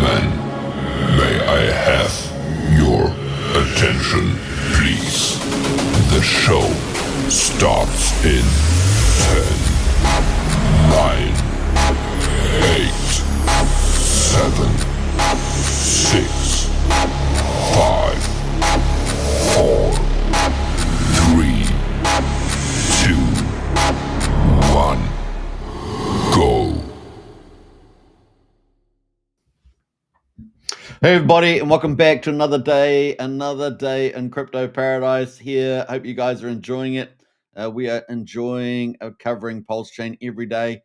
Gentlemen, may I have your attention, please? The show starts in 10, 9, 8, 7, 6, 5, 4, 3, 2, 1, go. Hey everybody, and welcome back to another day in crypto paradise here. Hope you guys are enjoying it. We are enjoying covering PulseChain every day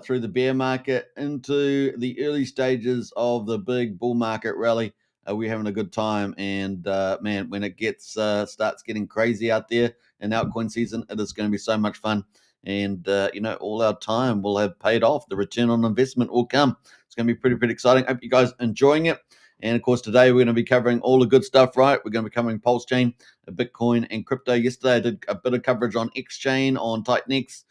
through the bear market into the early stages of the big bull market rally. We're having a good time, and man, when it gets starts getting crazy out there in altcoin season, it is going to be so much fun. And all our time will have paid off. The return on investment will come. It's going to be pretty exciting. Hope you guys are enjoying it. And of course, today we're going to be covering all the good stuff, right? We're going to be covering PulseChain, Bitcoin, and crypto. Yesterday, I did a bit of coverage on X-Chain, on Titanx.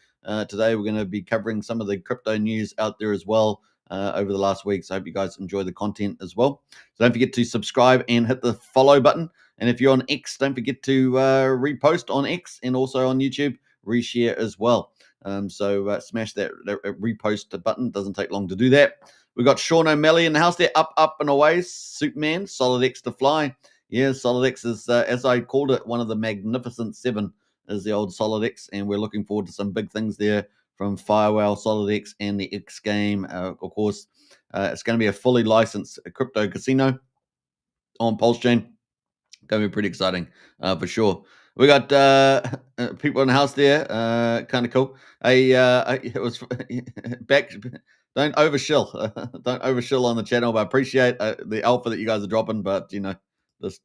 Today, we're going to be covering some of the crypto news out there as well over the last week. So I hope you guys enjoy the content as well. So don't forget to subscribe and hit the follow button. And if you're on X, don't forget to repost on X and also on YouTube, reshare as well. So smash that repost button. Doesn't take long to do that. We've got Sean O'Malley in the house there, up and away, Superman, Solid X to fly. Yeah, Solid X is, as I called it, one of the Magnificent Seven is the old Solid X, and we're looking forward to some big things there from Firewall, Solid X, and the X game. Of course, it's going to be a fully licensed crypto casino on PulseChain. Going to be pretty exciting for sure. We got people in the house there, kind of cool. It was back. Don't overshill. Don't overshill on the channel, but I appreciate the alpha that you guys are dropping, but just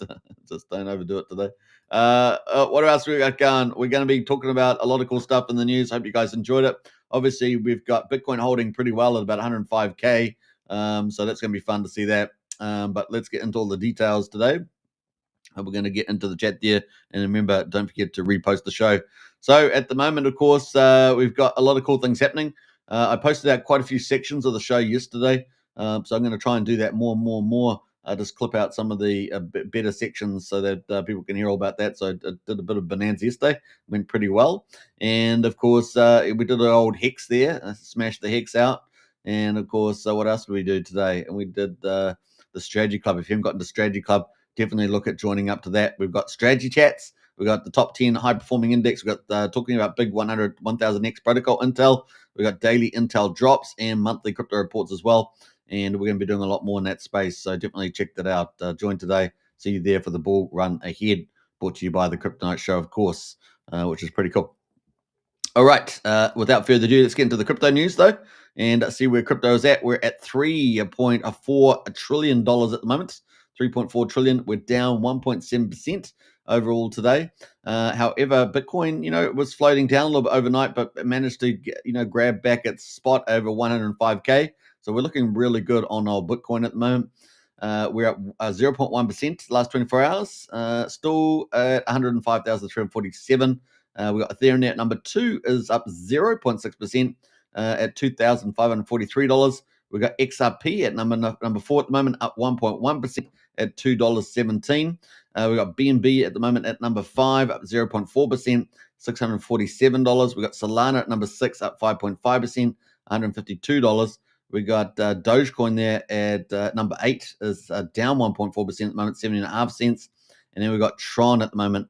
don't overdo it today. What else we got going? We're going to be talking about a lot of cool stuff in the news. Hope you guys enjoyed it. Obviously, we've got Bitcoin holding pretty well at about 105K, so that's going to be fun to see that. But let's get into all the details today. We're going to get into the chat there, and remember, don't forget to repost the show. So at the moment, of course, we've got a lot of cool things happening. I posted out quite a few sections of the show yesterday, so I'm going to try and do that more. Just clip out some of the better sections so that people can hear all about that. So I did a bit of bonanza yesterday, went pretty well. And of course, we did an old hex there, smashed the hex out. And of course, what else did we do today? And we did the strategy club. If you haven't gotten the strategy club, definitely look at joining up to that. We've got strategy chats. We've got the top 10 high performing index. We've got talking about big 1000X protocol intel. We've got daily intel drops and monthly crypto reports as well. And we're going to be doing a lot more in that space. So definitely check that out. Join today. See you there for the bull run ahead. Brought to you by the Crypto Night Show, of course, which is pretty cool. All right. Without further ado, let's get into the crypto news, though, and see where crypto is at. We're at $3.4 trillion at the moment. 3.4 trillion. We're down 1.7% overall today. However, Bitcoin, it was floating down a little bit overnight, but it managed to grab back its spot over 105K. So we're looking really good on our Bitcoin at the moment. We're at 0.1% last 24 hours. Still at 105,347. We got Ethereum at number 2 is up 0.6% at $2,543. We got XRP at number 4 at the moment, up 1.1% at $2.17. We got BNB at the moment at number 5, up 0.4%, $647. We got Solana at number 6, up 5.5%, $152. We got Dogecoin there at number 8 is down 1.4% at the moment, 70.5 cents. And then we got Tron at the moment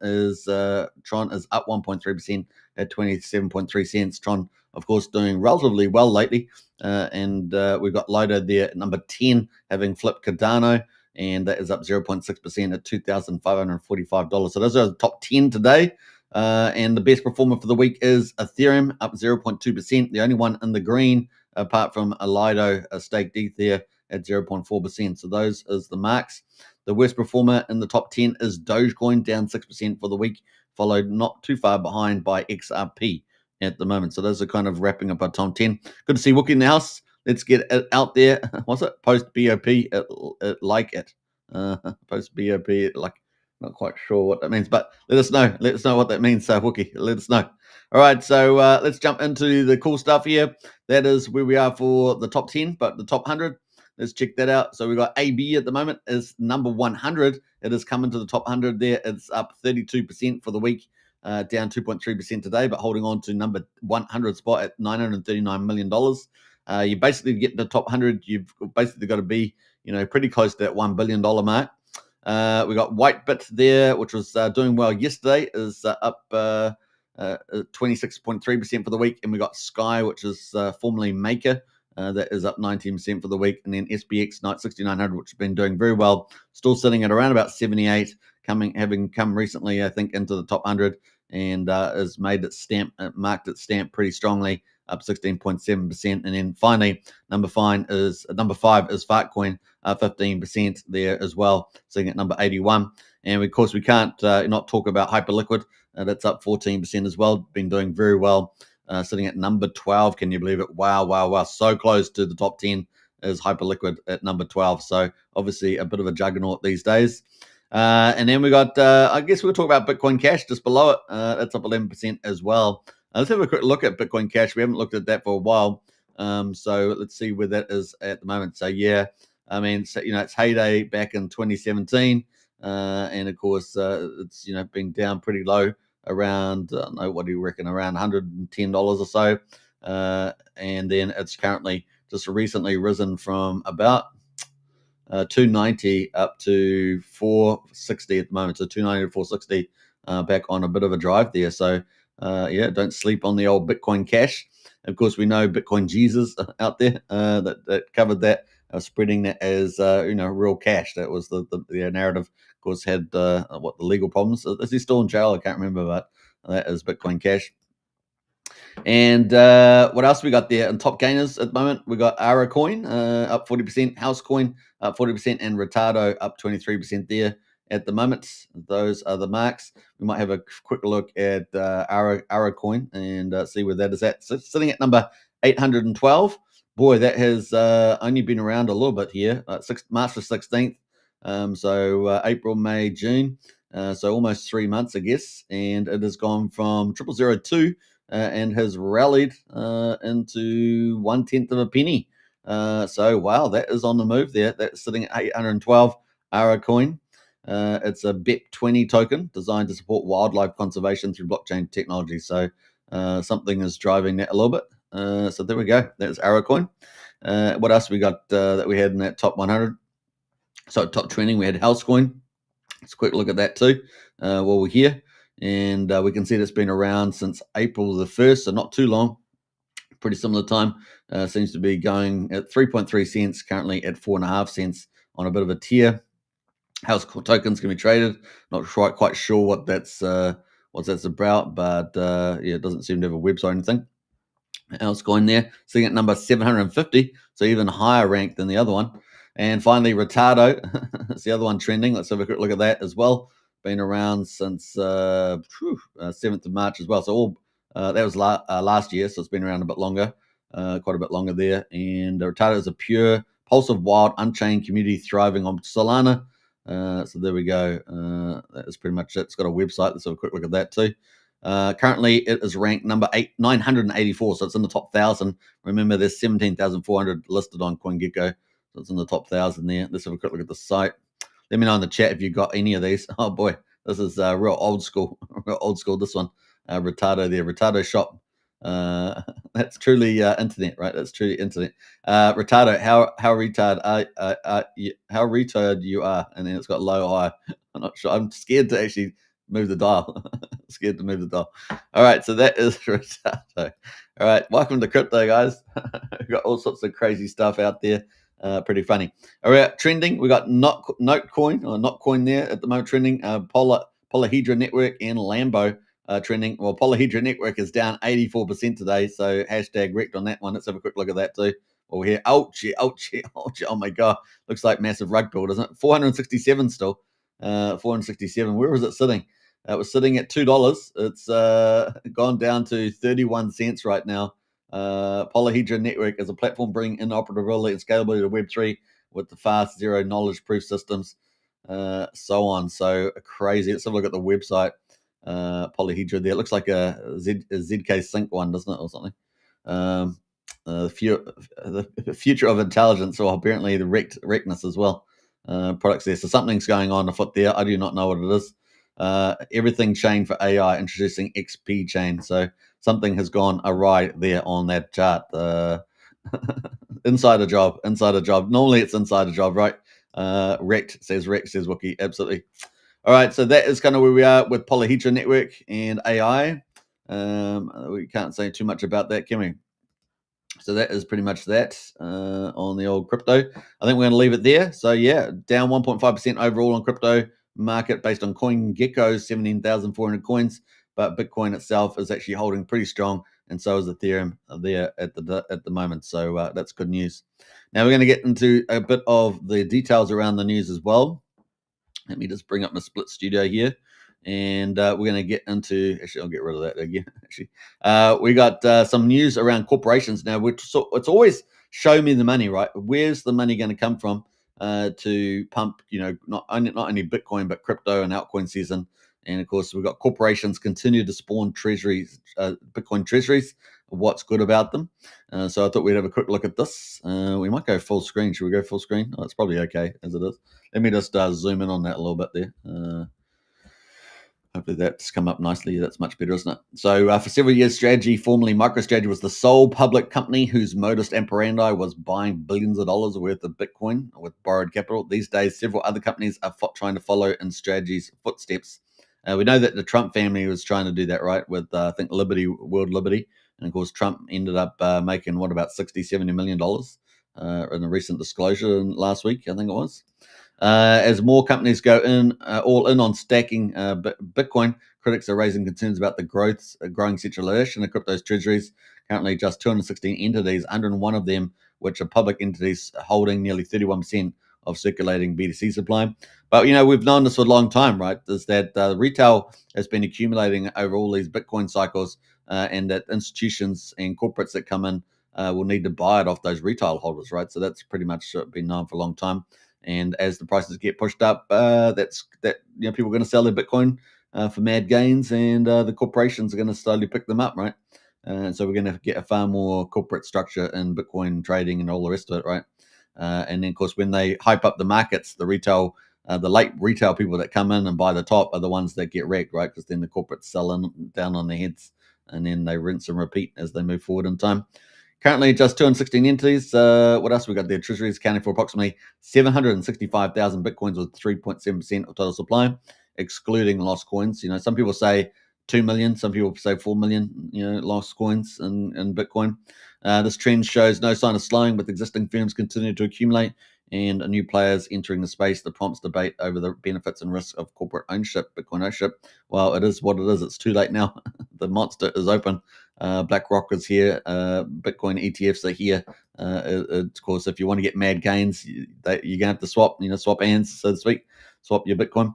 Tron is up 1.3% at 27.3 cents. Tron, of course, doing relatively well lately. And we've got Lido there at number 10, having flipped Cardano, and that is up 0.6% at $2,545. So those are the top 10 today. And the best performer for the week is Ethereum, up 0.2%. The only one in the green, apart from Lido, a staked ETH there at 0.4%. So those is the marks. The worst performer in the top 10 is Dogecoin, down 6% for the week, followed not too far behind by XRP at the moment. So those are kind of wrapping up our top 10. Good to see Wookie in the house. Let's get it out there. What's it? Post BOP, like it. Post BOP, like, not quite sure what that means, but let us know. Let us know what that means, Wookie. Let us know. All right, so let's jump into the cool stuff here. That is where we are for the top 10, but the top 100. Let's check that out. So we got AB at the moment is number 100. It has come into the top 100 there. It's up 32% for the week, down 2.3% today, but holding on to number 100 spot at $939 million. You basically get the top 100. You've basically got to be, pretty close to that $1 billion mark. We got Whitebit there, which was doing well yesterday, is up 26.3% for the week. And we got Sky, which is formerly Maker, that is up 19% for the week. And then SPX 6900, which has been doing very well, still sitting at around about 78, having come recently, I think, into the top 100, and has made its stamp, marked its stamp pretty strongly, up 16.7%. And then finally, number 5 is Fartcoin, 15% there as well, sitting at number 81. And of course, we can't not talk about Hyperliquid. That's up 14% as well, been doing very well, sitting at number 12. Can you believe it? Wow. So close to the top 10 is Hyperliquid at number 12. So obviously a bit of a juggernaut these days. And then we got, I guess we'll talk about Bitcoin Cash just below it. That's up 11% as well. Let's have a quick look at Bitcoin Cash. We haven't looked at that for a while. So let's see where that is at the moment. So yeah, I mean, so, its heyday back in 2017. And of course, it's, been down pretty low, around, I don't know, what do you reckon, around $110 or so. And then it's currently just recently risen from about 290 up to 460 at the moment. So 290 to 460, back on a bit of a drive there. So don't sleep on the old Bitcoin Cash. Of course, we know Bitcoin Jesus out there that covered that, spreading that as real cash. That was the narrative. Of course, had the legal problems. Is he still in jail? I can't remember, but that is Bitcoin Cash. And what else we got there? And top gainers at the moment, we got Ara Coin up 40%, House Coin up 40%, and Retardo up 23% there at the moment. Those are the marks. We might have a quick look at Ara Coin and see where that is at. So it's sitting at number 812. Boy, that has only been around a little bit here. March the 16th. So April, May, June. So almost 3 months, I guess. And it has gone from 0002 and has rallied into 1/10 of a penny. So wow, that is on the move there. That's sitting at 812 ARA coin. It's a BEP20 token designed to support wildlife conservation through blockchain technology. So something is driving that a little bit. So there we go. That's ARA coin. What else we got that we had in that top 100? So top trending, we had House coin. Let's quick look at that too while we're here. And we can see that's been around since April the 1st, so not too long. Pretty similar time. Seems to be going at 3.3 cents, currently at 4.5 cents on a bit of a tear. House tokens can be traded. Not quite sure what that's about, but it doesn't seem to have a website or anything. House coin there, sitting at number 750, so even higher ranked than the other one. And finally, Retardo, it's the other one trending. Let's have a quick look at that as well. Been around since 7th of March as well. So all that was last year, so it's been around a bit longer, quite a bit longer there. And Retardo is a pure, pulsive, wild, unchained community thriving on Solana. So there we go. That is pretty much it. It's got a website. Let's have a quick look at that too. Currently, it is ranked number 984, so it's in the top 1,000. Remember, there's 17,400 listed on CoinGecko, so it's in the top 1,000 there. Let's have a quick look at the site. Let me know in the chat if you got any of these. Oh boy, this is real old school. This one, Retardo there, Retardo shop. That's truly internet, right? That's truly internet. Retardo, how retard you are, and then it's got low I. I'm not sure. I'm scared to actually move the dial. Scared to move the dial. All right, so that is Retardo. All right, welcome to crypto, guys. We've got all sorts of crazy stuff out there. Pretty funny. All right, trending. We got Notcoin there at the moment trending. Polyhedra Network and Lambo trending. Well, Polyhedra Network is down 84% today, so hashtag wrecked on that one. Let's have a quick look at that too. Well, here, ouchie. Oh my god, looks like massive rug pull, doesn't it? 467 still. 467. Where was it sitting? It was sitting at $2. It's gone down to 31 cents right now. Polyhedra Network is a platform bringing interoperability and scalability to Web3 with the fast zero knowledge proof systems, so on. So crazy. Let's have a look at the website. Polyhedra there. It looks like a ZK Sync one, doesn't it, or something? the future of intelligence, or apparently the wreckness as well. Products there. So something's going on afoot there. I do not know what it is. Everything chain for AI introducing XP chain. So something has gone awry there on that chart. Inside a job. Normally it's inside a job, right? Wrecked, says Wookie. Absolutely. All right, so that is kind of where we are with Polyhedra Network and AI. We can't say too much about that, can we? So that is pretty much that on the old crypto. I think we're going to leave it there. So yeah, down 1.5% overall on crypto market based on CoinGecko's 17,400 coins, but Bitcoin itself is actually holding pretty strong, and so is Ethereum there at the moment. So that's good news. Now we're going to get into a bit of the details around the news as well. Let me just bring up my split studio here. And we're going to get into, actually, I'll get rid of that again. Actually, we got some news around corporations now. It's always show me the money, right? Where's the money going to come from to pump, not only Bitcoin, but crypto and altcoin season. And of course, we've got corporations continue to spawn treasuries, Bitcoin treasuries. What's good about them? So I thought we'd have a quick look at this. We might go full screen. Should we go full screen? Oh, it's probably okay as it is. Let me just zoom in on that a little bit there. Hopefully that's come up nicely. That's much better, isn't it? So for several years, Strategy, formerly MicroStrategy, was the sole public company whose modus operandi was buying billions of dollars worth of Bitcoin with borrowed capital. These days, several other companies are trying to follow in Strategy's footsteps. We know that the Trump family was trying to do that, right, with, I think, World Liberty. And, of course, Trump ended up making, about $60-70 million in a recent disclosure last week, I think it was. As more companies go all in on stacking Bitcoin, critics are raising concerns about the growing circulation of crypto's treasuries. Currently, just 216 entities, 101 of them which are public entities, holding nearly 31% of circulating BTC supply. But we've known this for a long time, right? Is that retail has been accumulating over all these Bitcoin cycles, and that institutions and corporates that come in will need to buy it off those retail holders, right? So that's pretty much been known for a long time. And as the prices get pushed up, people are going to sell their Bitcoin for mad gains, and the corporations are going to slowly pick them up, right? So we're going to get a far more corporate structure in Bitcoin trading and all the rest of it, right? And then, of course, when they hype up the markets, the late retail people that come in and buy the top are the ones that get wrecked, right? Because then the corporates sell down on their heads, and then they rinse and repeat as they move forward in time. Currently, just 216 entities. What else we got there? Treasuries accounting for approximately 765,000 Bitcoins with 3.7% of total supply, excluding lost coins. Some people say 2 million, some people say 4 million, lost coins in Bitcoin. This trend shows no sign of slowing, with existing firms continuing to accumulate and new players entering the space that prompts debate over the benefits and risks of corporate ownership, Bitcoin ownership. Well, it is what it is. It's too late now. The monster is open. BlackRock is here. Bitcoin ETFs are here. Of course, if you want to get mad gains, you're going to have to swap hands, so to speak. Swap your Bitcoin.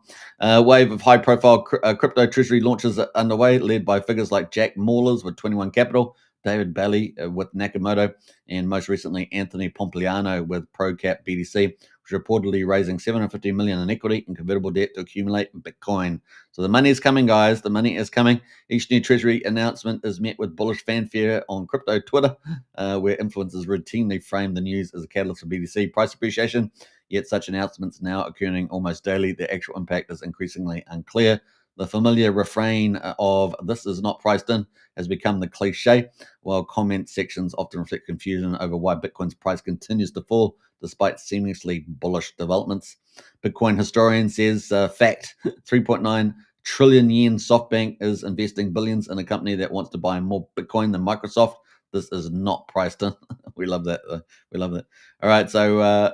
Wave of high-profile crypto treasury launches are underway, led by figures like Jack Mallers with 21 Capital, David Bailey with Nakamoto, and most recently Anthony Pompliano with ProCap BTC, which are reportedly raising $750 million in equity and convertible debt to accumulate Bitcoin. So the money is coming, guys. The money is coming. Each new treasury announcement is met with bullish fanfare on crypto Twitter, where influencers routinely frame the news as a catalyst for BTC price appreciation. Yet such announcements now occurring almost daily. The actual impact is increasingly unclear. The familiar refrain of "this is not priced in" has become the cliche, while comment sections often reflect confusion over why Bitcoin's price continues to fall despite seemingly bullish developments. Bitcoin historian says, fact, 3.9 trillion yen SoftBank is investing billions in a company that wants to buy more Bitcoin than Microsoft. This is not priced in. We love that. We love that. All right, so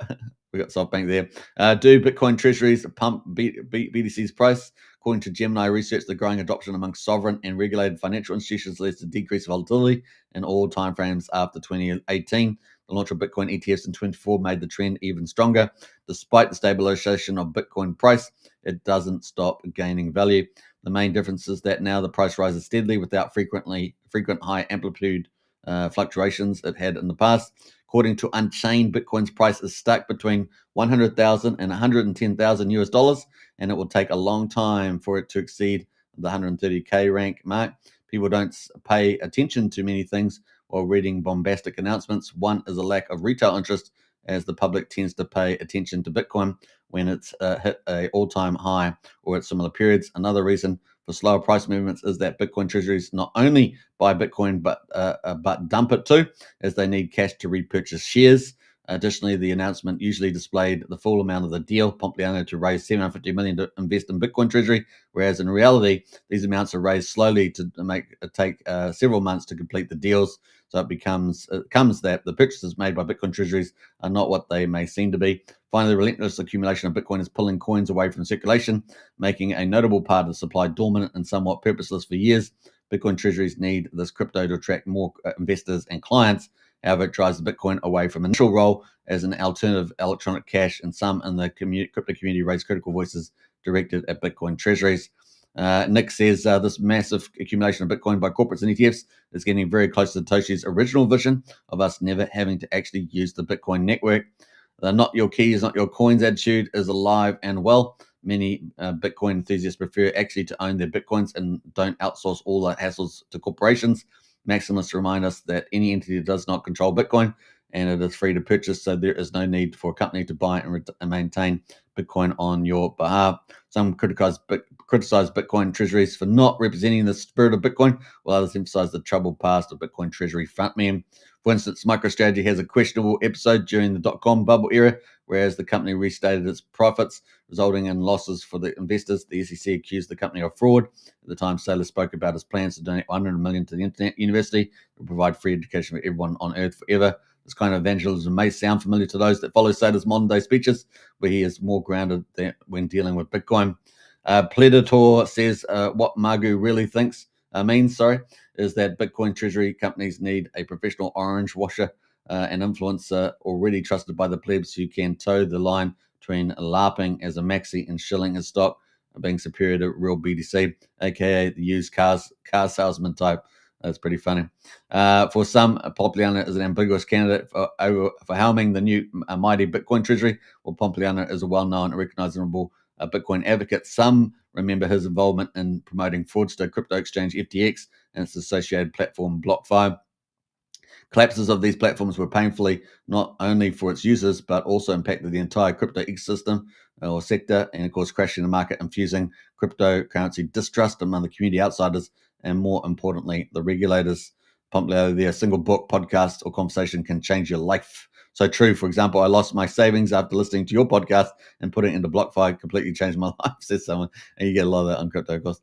we got SoftBank there. Do Bitcoin treasuries pump BTC's price? According to Gemini Research, the growing adoption among sovereign and regulated financial institutions leads to decreased volatility in all timeframes after 2018. The launch of Bitcoin ETFs in 2024 made the trend even stronger. Despite the stabilization of Bitcoin price, it doesn't stop gaining value. The main difference is that now the price rises steadily without frequent high amplitude fluctuations it had in the past. According to Unchained, Bitcoin's price is stuck between 100,000 and 110,000 US dollars, and it will take a long time for it to exceed the 130K rank mark. People don't pay attention to many things while reading bombastic announcements. One is a lack of retail interest, as the public tends to pay attention to Bitcoin when it's hit an all-time high or at similar periods. Another reason for slower price movements is that Bitcoin treasuries not only buy Bitcoin but dump it too, as they need cash to repurchase shares. Additionally, the announcement usually displayed the full amount of the deal, Pompliano to raise $750 million to invest in Bitcoin treasury, whereas in reality, these amounts are raised slowly to take several months to complete the deals. So it comes that the purchases made by Bitcoin treasuries are not what they may seem to be. Finally, the relentless accumulation of Bitcoin is pulling coins away from circulation, making a notable part of the supply dormant and somewhat purposeless for years. Bitcoin treasuries need this crypto to attract more investors and clients. However, it drives the Bitcoin away from an initial role as an alternative electronic cash, and some in the crypto community raise critical voices directed at Bitcoin treasuries. Nick says this massive accumulation of Bitcoin by corporates and ETFs is getting very close to Satoshi's original vision of us never having to actually use the Bitcoin network. The not your keys, not your coins attitude is alive and well. Many Bitcoin enthusiasts prefer actually to own their Bitcoins and don't outsource all the hassles to corporations. Maximalists remind us that any entity does not control Bitcoin and it is free to purchase, so there is no need for a company to buy and maintain Bitcoin on your behalf. Some criticize Bitcoin treasuries for not representing the spirit of Bitcoin, while others emphasize the troubled past of Bitcoin treasury frontmen. For instance, MicroStrategy has a questionable episode during the dot-com bubble era, whereas the company restated its profits, resulting in losses for the investors. The SEC accused the company of fraud. At the time, Saylor spoke about his plans to donate $100 million to the Internet University to provide free education for everyone on Earth forever. This kind of evangelism may sound familiar to those that follow Saylor's modern-day speeches, where he is more grounded when dealing with Bitcoin. Predator says what Magu really means is that Bitcoin treasury companies need a professional orange washer and influencer already trusted by the plebs who can toe the line between LARPing as a maxi and shilling as stock, being superior to real BTC, aka the used car salesman type. That's pretty funny. For some, Pompliano is an ambiguous candidate for helming the new mighty Bitcoin treasury, while Pompliano is a well-known and recognizable Bitcoin advocate. Some remember his involvement in promoting fraudster crypto exchange FTX and its associated platform BlockFi. Collapses of these platforms were painfully not only for its users, but also impacted the entire crypto ecosystem or sector, and of course, crashing the market, infusing cryptocurrency distrust among the community outsiders, and more importantly, the regulators. Pompliano, their single book, podcast, or conversation can change your life. So true. For example, I lost my savings after listening to your podcast and putting it into BlockFi. Completely changed my life, says someone. And you get a lot of that on crypto, of course.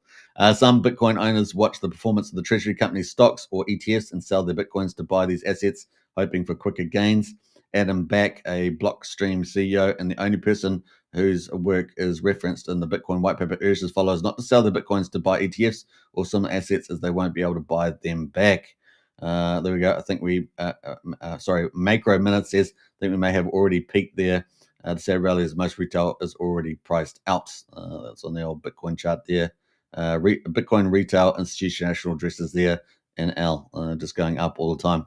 Some Bitcoin owners watch the performance of the treasury company's stocks or ETFs and sell their Bitcoins to buy these assets, hoping for quicker gains. Adam Back, a Blockstream CEO and the only person whose work is referenced in the Bitcoin white paper, urges followers not to sell their Bitcoins to buy ETFs or similar assets, as they won't be able to buy them back. There we go. I think Macro Minute says, I think we may have already peaked there. The sad reality is most retail is already priced out. That's on the old Bitcoin chart there. Bitcoin retail institutional addresses there in L, just going up all the time.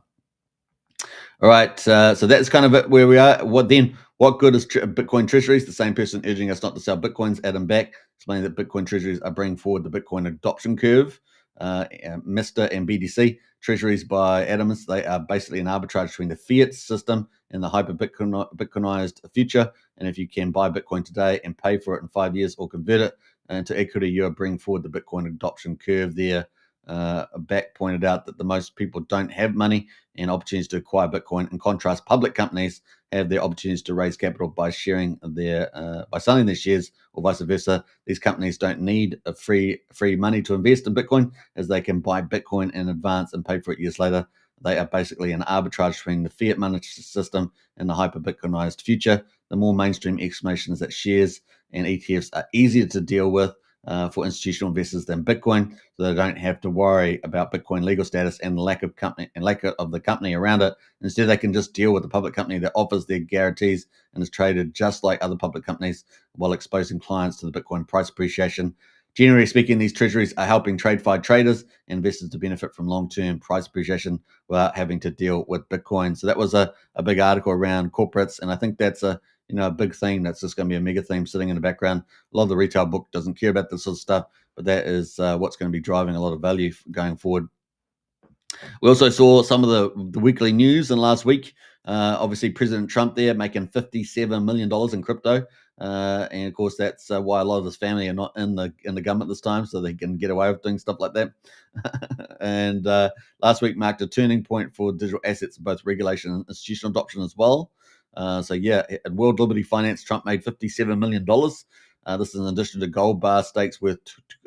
All right, so that's kind of it where we are. What good is Bitcoin treasuries? The same person urging us not to sell Bitcoins, Adam Back, explaining that Bitcoin treasuries are bringing forward the Bitcoin adoption curve. Mr. and BTC treasuries by Adams, they are basically an arbitrage between the fiat system and the hyper-Bitcoinized future. And if you can buy Bitcoin today and pay for it in 5 years or convert it into equity, you are bringing forward the Bitcoin adoption curve there. Back pointed out that the most people don't have money and opportunities to acquire Bitcoin. In contrast, public companies have their opportunities to raise capital by selling their shares, or vice versa. These companies don't need a free money to invest in Bitcoin, as they can buy Bitcoin in advance and pay for it years later. They are basically an arbitrage between the fiat money system and the hyper-Bitcoinized future. The more mainstream explanation is that shares and ETFs are easier to deal with for institutional investors than Bitcoin, so they don't have to worry about Bitcoin legal status and the lack of the company around it. Instead, they can just deal with the public company that offers their guarantees and is traded just like other public companies, while exposing clients to the Bitcoin price appreciation. Generally speaking, these treasuries are helping TradeFi traders and investors to benefit from long-term price appreciation without having to deal with Bitcoin. So that was a big article around corporates, and I think that's a big theme that's just going to be a mega theme sitting in the background. A lot of the retail book doesn't care about this sort of stuff, but that is what's going to be driving a lot of value going forward. We also saw some of the weekly news in last week. Obviously, President Trump there making $57 million in crypto. And of course, that's why a lot of his family are not in the government this time, so they can get away with doing stuff like that. And last week marked a turning point for digital assets, both regulation and institutional adoption as well. So yeah, at World Liberty Finance, Trump made $57 million. This is in addition to gold bar stakes worth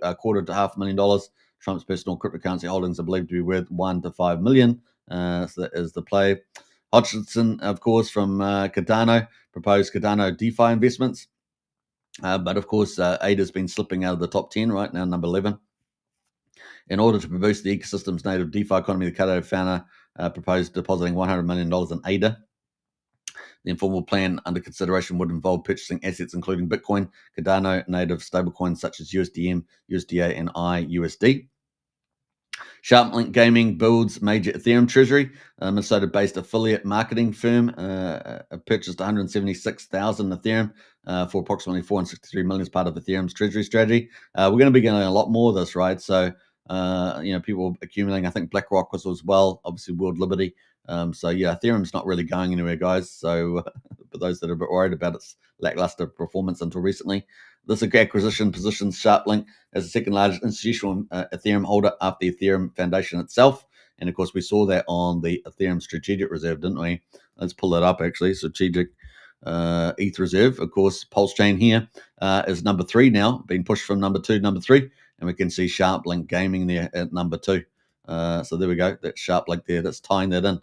$250,000 to $500,000. Trump's personal cryptocurrency holdings are believed to be worth $1 to $5 million. So that is the play. Hodgson, of course, from Cardano, proposed Cardano DeFi investments. But of course, ADA's been slipping out of the top 10 right now, number 11. In order to boost the ecosystem's native DeFi economy, the Cardano founder proposed depositing $100 million in ADA. The informal plan under consideration would involve purchasing assets including Bitcoin, Cardano, native stablecoins such as USDM, USDA, and IUSD. SharpLink Gaming builds major Ethereum treasury. Minnesota-based affiliate marketing firm purchased 176,000 Ethereum for approximately $463 million as part of Ethereum's treasury strategy. We're going to be getting a lot more of this, right? So, people accumulating. I think BlackRock was as well, obviously World Liberty. So, yeah, Ethereum's not really going anywhere, guys. So, for those that are a bit worried about its lackluster performance until recently, this acquisition positions SharpLink as the second largest institutional Ethereum holder after the Ethereum Foundation itself. And of course, we saw that on the Ethereum Strategic Reserve, didn't we? Let's pull that up, actually. Strategic ETH Reserve. Of course, PulseChain here is number 3 now, being pushed from number 2 to number 3. And we can see SharpLink Gaming there at number 2. So there we go. That's SharpLink there. That's tying that in,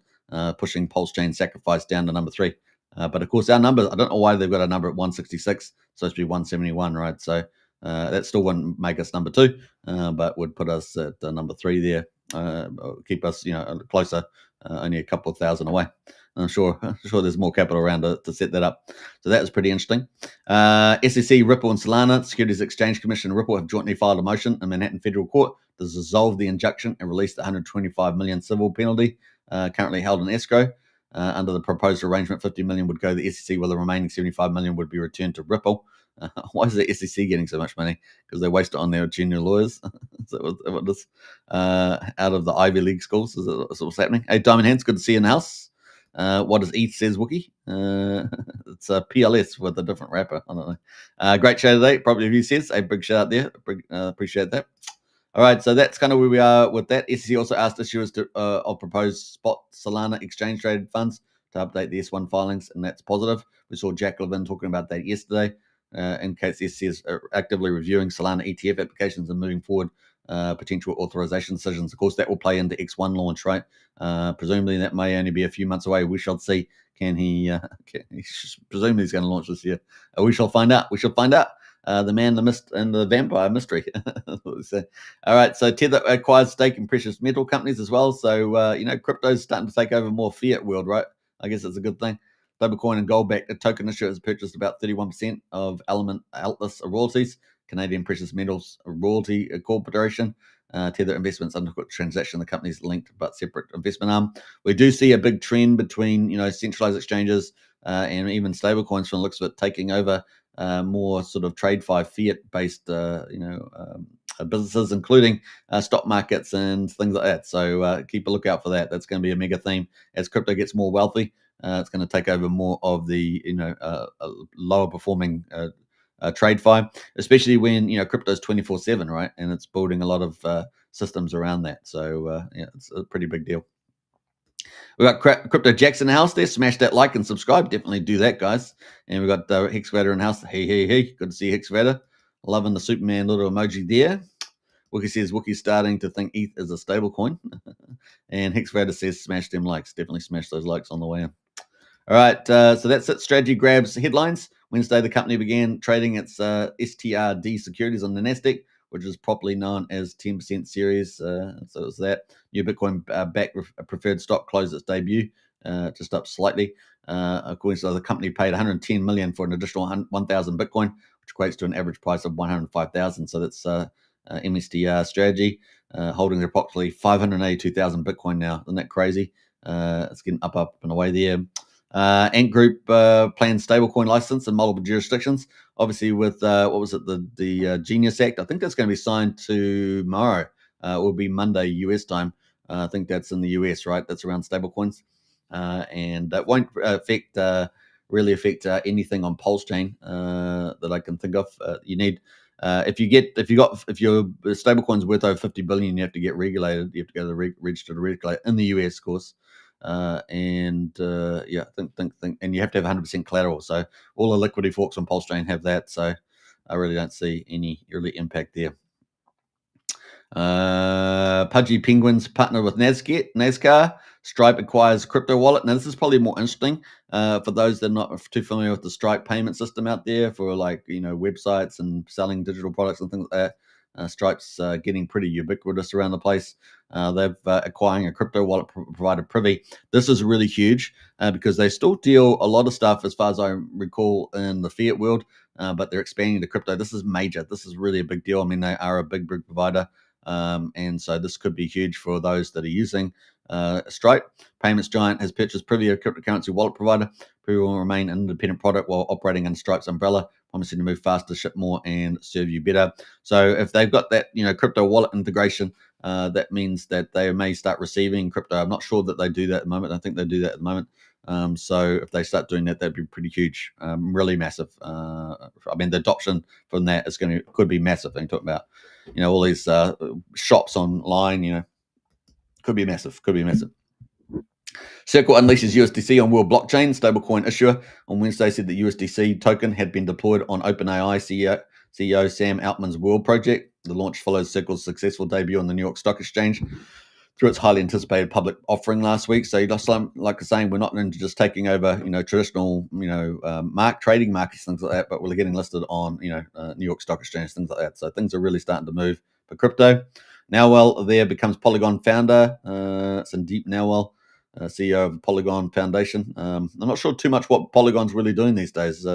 pushing PulseChain Sacrifice down to number 3. But of course, our numbers, I don't know why they've got a number at 166. It's supposed to be 171, right? So that still wouldn't make us number 2, but would put us at number 3 there. Keep us, closer, only a couple of thousand away. I'm sure there's more capital around to set that up. So that was pretty interesting. SEC, Ripple, and Solana, Securities Exchange Commission, and Ripple have jointly filed a motion in Manhattan Federal Court to dissolve the injunction and release the $125 million civil penalty currently held in escrow. Under the proposed arrangement, $50 million would go to the SEC, while the remaining $75 million would be returned to Ripple. Why is the SEC getting so much money? Because they waste it on their junior lawyers. Is that what this out of the Ivy League schools? Is that what's happening? Hey, Diamond Hands, good to see you in the house. What does ETH says, Wookie? It's a PLS with a different wrapper. I don't know. Great show today. Probably who says. A big shout out there. Appreciate that. All right, so that's kind of where we are with that. SEC also asked issuers of proposed spot Solana exchange-traded funds to update the S1 filings, and that's positive. We saw Jack Levin talking about that yesterday. In case the SEC is actively reviewing Solana ETF applications and moving forward potential authorization decisions. Of course, that will play into X1 launch, right? Presumably, that may only be a few months away. We shall see. Presumably he's going to launch this year. We shall find out. The man, the mist, and the vampire mystery. All right, so Tether acquires stake in precious metal companies as well. So, crypto's starting to take over more fiat world, right? I guess it's a good thing. Stablecoin and gold-backed token issuer has purchased about 31% of Element Atlas royalties, Canadian Precious Metals Royalty Corporation. Tether Investments undertook transaction. The company's linked but separate investment arm. We do see a big trend between, centralized exchanges and even stablecoins from the looks of it taking over more sort of TradeFi fiat-based, businesses, including stock markets and things like that. So keep a lookout for that. That's going to be a mega theme as crypto gets more wealthy. It's going to take over more of the lower performing TradeFi, especially when crypto's 24/7, right? And it's building a lot of systems around that. So it's a pretty big deal. We got Crypto Jackson in the house there. Smash that like and subscribe. Definitely do that, guys. And we got Hexvader in the house. Hey. Good to see Hexvader. Loving the Superman little emoji there. Wookie says Wookie's starting to think ETH is a stable coin. And Hexvader says smash them likes. Definitely smash those likes on the way in. All right, so that's it. Strategy grabs headlines. Wednesday, the company began trading its STRD securities on the NASDAQ, which is properly known as 10% series. So it's that. New Bitcoin back preferred stock closed its debut, just up slightly. According to the company, paid $110 million for an additional 1,000 Bitcoin, which equates to an average price of $105,000. So that's MSTR strategy, holding approximately 582,000 Bitcoin now. Isn't that crazy? It's getting up and away there. Ant Group planned stablecoin license in multiple jurisdictions. Obviously, with the Genius Act, I think that's going to be signed tomorrow. It will be Monday US time. I think that's in the US, right? That's around stablecoins, and that won't really affect anything on PulseChain that I can think of. You need if your stablecoin's worth over 50 billion, you have to get regulated. You have to go to the register to regulate in the US, of course. Yeah, think, and you have to have 100% collateral. So all the liquidity forks on PulseChain have that. So I really don't see any really impact there. Pudgy Penguins partner with NASCAR. Stripe acquires crypto wallet. Now, this is probably more interesting for those that are not too familiar with the Stripe payment system out there for websites and selling digital products and things like that. Stripe's getting pretty ubiquitous around the place. They've acquiring a crypto wallet provider, Privy. This is really huge because they still deal a lot of stuff, as far as I recall, in the fiat world, but they're expanding to crypto. This is major. This is really a big deal. I mean, they are a big provider. And so this could be huge for those that are using Stripe. Payments giant has purchased Privy, a cryptocurrency wallet provider. Privy will remain an independent product while operating under Stripe's umbrella, promising to move faster, ship more, and serve you better. So if they've got that, crypto wallet integration, that means that they may start receiving crypto. I'm not sure that they do that at the moment. I think they do that at the moment. So if they start doing that, that'd be pretty huge, really massive. I mean, the adoption from that could be massive. They talk about, all these shops online, could be massive. Circle unleashes USDC on World Blockchain. Stablecoin issuer on Wednesday said the USDC token had been deployed on OpenAI CEO Sam Altman's World project. The launch follows Circle's successful debut on the New York Stock Exchange through its highly anticipated public offering last week. So, like saying, we're not into just taking over, traditional, trading markets, things like that, but we're getting listed on, New York Stock Exchange, things like that. So things are really starting to move for crypto. Nowell there becomes Polygon founder. Sandeep Nowell, CEO of Polygon Foundation. I'm not sure too much what Polygon's really doing these days.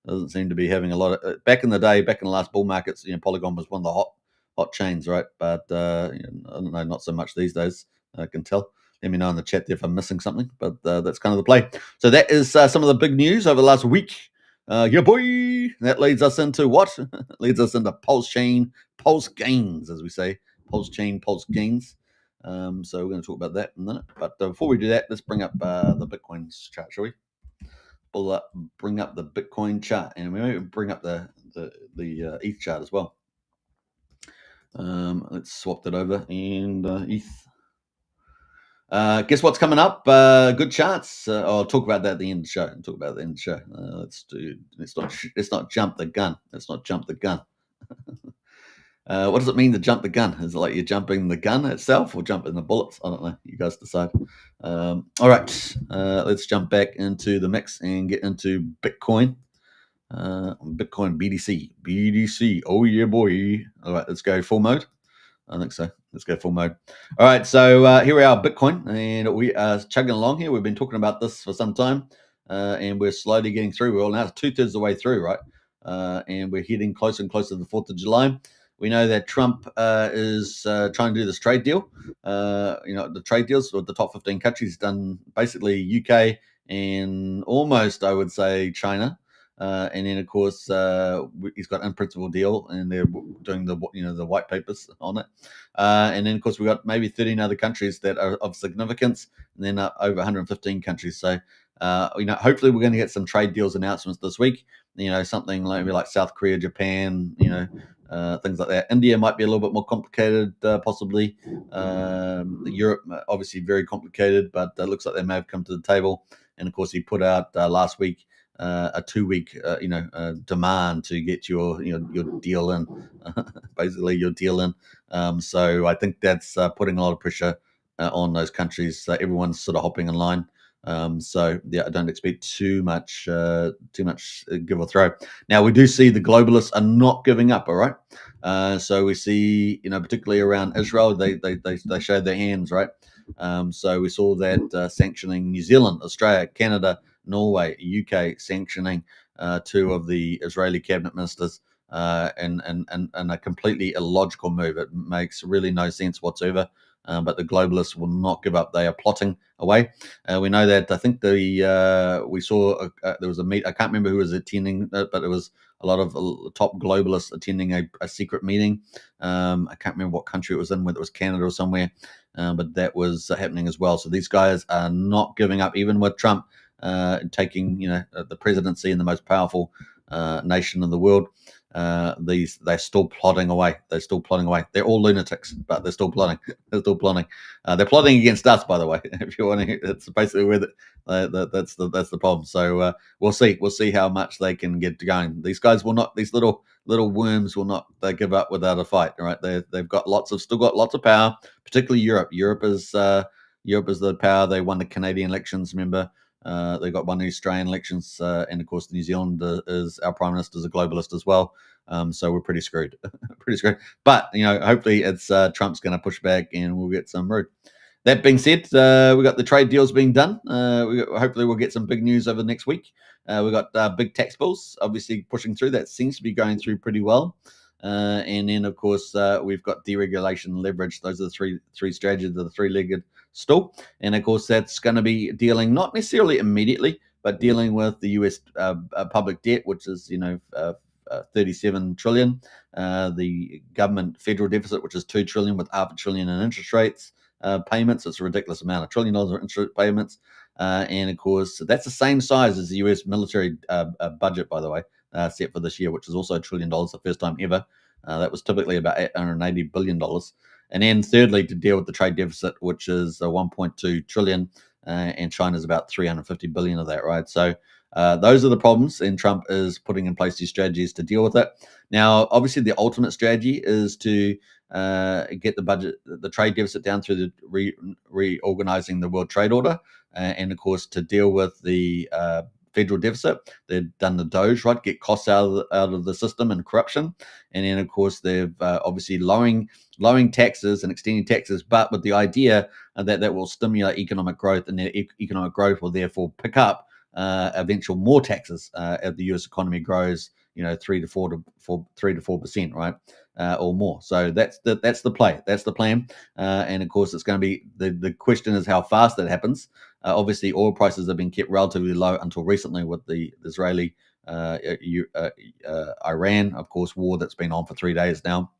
Doesn't seem to be having a lot of. Back in the last bull markets, Polygon was one of the hot chains, right? But I don't know, not so much these days. I can tell. Let me know in the chat there if I'm missing something, but that's kind of the play. So that is some of the big news over the last week. Yeah, boy. That leads us into what? Leads us into PulseChain, Pulse Gains, as we say. PulseChain, Pulse Gains. So we're going to talk about that in a minute. But before we do that, let's bring up the Bitcoin chart, shall we? Bring up the Bitcoin chart, and we may bring up the ETH chart as well. Let's swap that over, and ETH. Guess what's coming up? Good charts. I'll talk about that at the end of the show. Let's not jump the gun. What does it mean to jump the gun? Is it like you're jumping the gun itself or jumping the bullets? I don't know. You guys decide. All right. Let's jump back into the mix and get into Bitcoin. Bitcoin BTC. Oh, yeah, boy. All right. Let's go full mode. I think so. Let's go full mode. All right. So here we are, Bitcoin. And we are chugging along here. We've been talking about this for some time. And we're slowly getting through. We're now 2/3 of the way through, right? And we're heading closer and closer to the 4th of July. We know that Trump is trying to do this trade deal. The trade deals with the top 15 countries done basically UK and almost, I would say, China. And then, of course, he's got an in-principle deal, and they're doing the white papers on it. And then, of course, we've got maybe 13 other countries that are of significance, and then over 115 countries. So, hopefully we're going to get some trade deals announcements this week. Something like South Korea, Japan, things like that. India might be a little bit more complicated, possibly. Europe, obviously, very complicated, but it looks like they may have come to the table. And of course, he put out last week a 2-week, demand to get your deal in, basically your deal in. So I think that's putting a lot of pressure on those countries. Everyone's sort of hopping in line. So yeah, I don't expect too much give or throw. Now we do see the globalists are not giving up. All right. So we see, particularly around Israel, they showed their hands, right? So we saw that sanctioning New Zealand, Australia, Canada, Norway, UK sanctioning 2 of the Israeli cabinet ministers, and a completely illogical move. It makes really no sense whatsoever. But the globalists will not give up. They are plotting away. We know that. I think we saw there was a meet. I can't remember who was attending, but it was a lot of top globalists attending a secret meeting. I can't remember what country it was in, whether it was Canada or somewhere, but that was happening as well. So these guys are not giving up, even with Trump taking the presidency in the most powerful nation in the world. They're still plodding away. They're still plodding away. They're all lunatics, but they're still plodding. They're still plodding. They're plotting against us, by the way. If you want to, it's basically where that's the problem. So we'll see. We'll see how much they can get going. These guys will not. These little worms will not. They give up without a fight. Right? They've got still got lots of power. Particularly Europe. Europe is the power. They won the Canadian elections. Remember. They got won the Australian elections, and of course, New Zealand is our prime minister is a globalist as well. So we're pretty screwed, pretty screwed. But hopefully, it's Trump's going to push back, and we'll get some road. That being said, we got the trade deals being done. Hopefully, we'll get some big news over the next week. We got big tax bills, obviously pushing through. That seems to be going through pretty well. And then, of course, we've got deregulation and leverage. Those are the three strategies of the three-legged stool. And, of course, that's going to be dealing not necessarily immediately, but dealing with the U.S. Public debt, which is, 37 trillion. The government federal deficit, which is 2 trillion with half a trillion in interest rates payments. It's a ridiculous amount, $1 trillion of interest payments. And, of course, that's the same size as the U.S. military budget, by the way. Set for this year, which is also $1 trillion, the first time ever. That was typically about $880 billion. And then thirdly, to deal with the trade deficit, which is 1.2 trillion, and China's about 350 billion of that, right? So those are the problems, and Trump is putting in place these strategies to deal with it. Now, obviously, the ultimate strategy is to get the trade deficit down through the reorganizing the World Trade Order, and of course, to deal with the federal deficit. They've done the Doge, right? Get costs out of the system and corruption. And then, of course, they've obviously lowering taxes and extending taxes, but with the idea that will stimulate economic growth, and the economic growth will therefore pick up eventual more taxes as the U.S. economy grows, 3 to 4%, right, or more. So that's the play. That's the plan. And of course, it's going to be the question is how fast that happens. Obviously, oil prices have been kept relatively low until recently with the Israeli Iran, of course, war that's been on for 3 days now.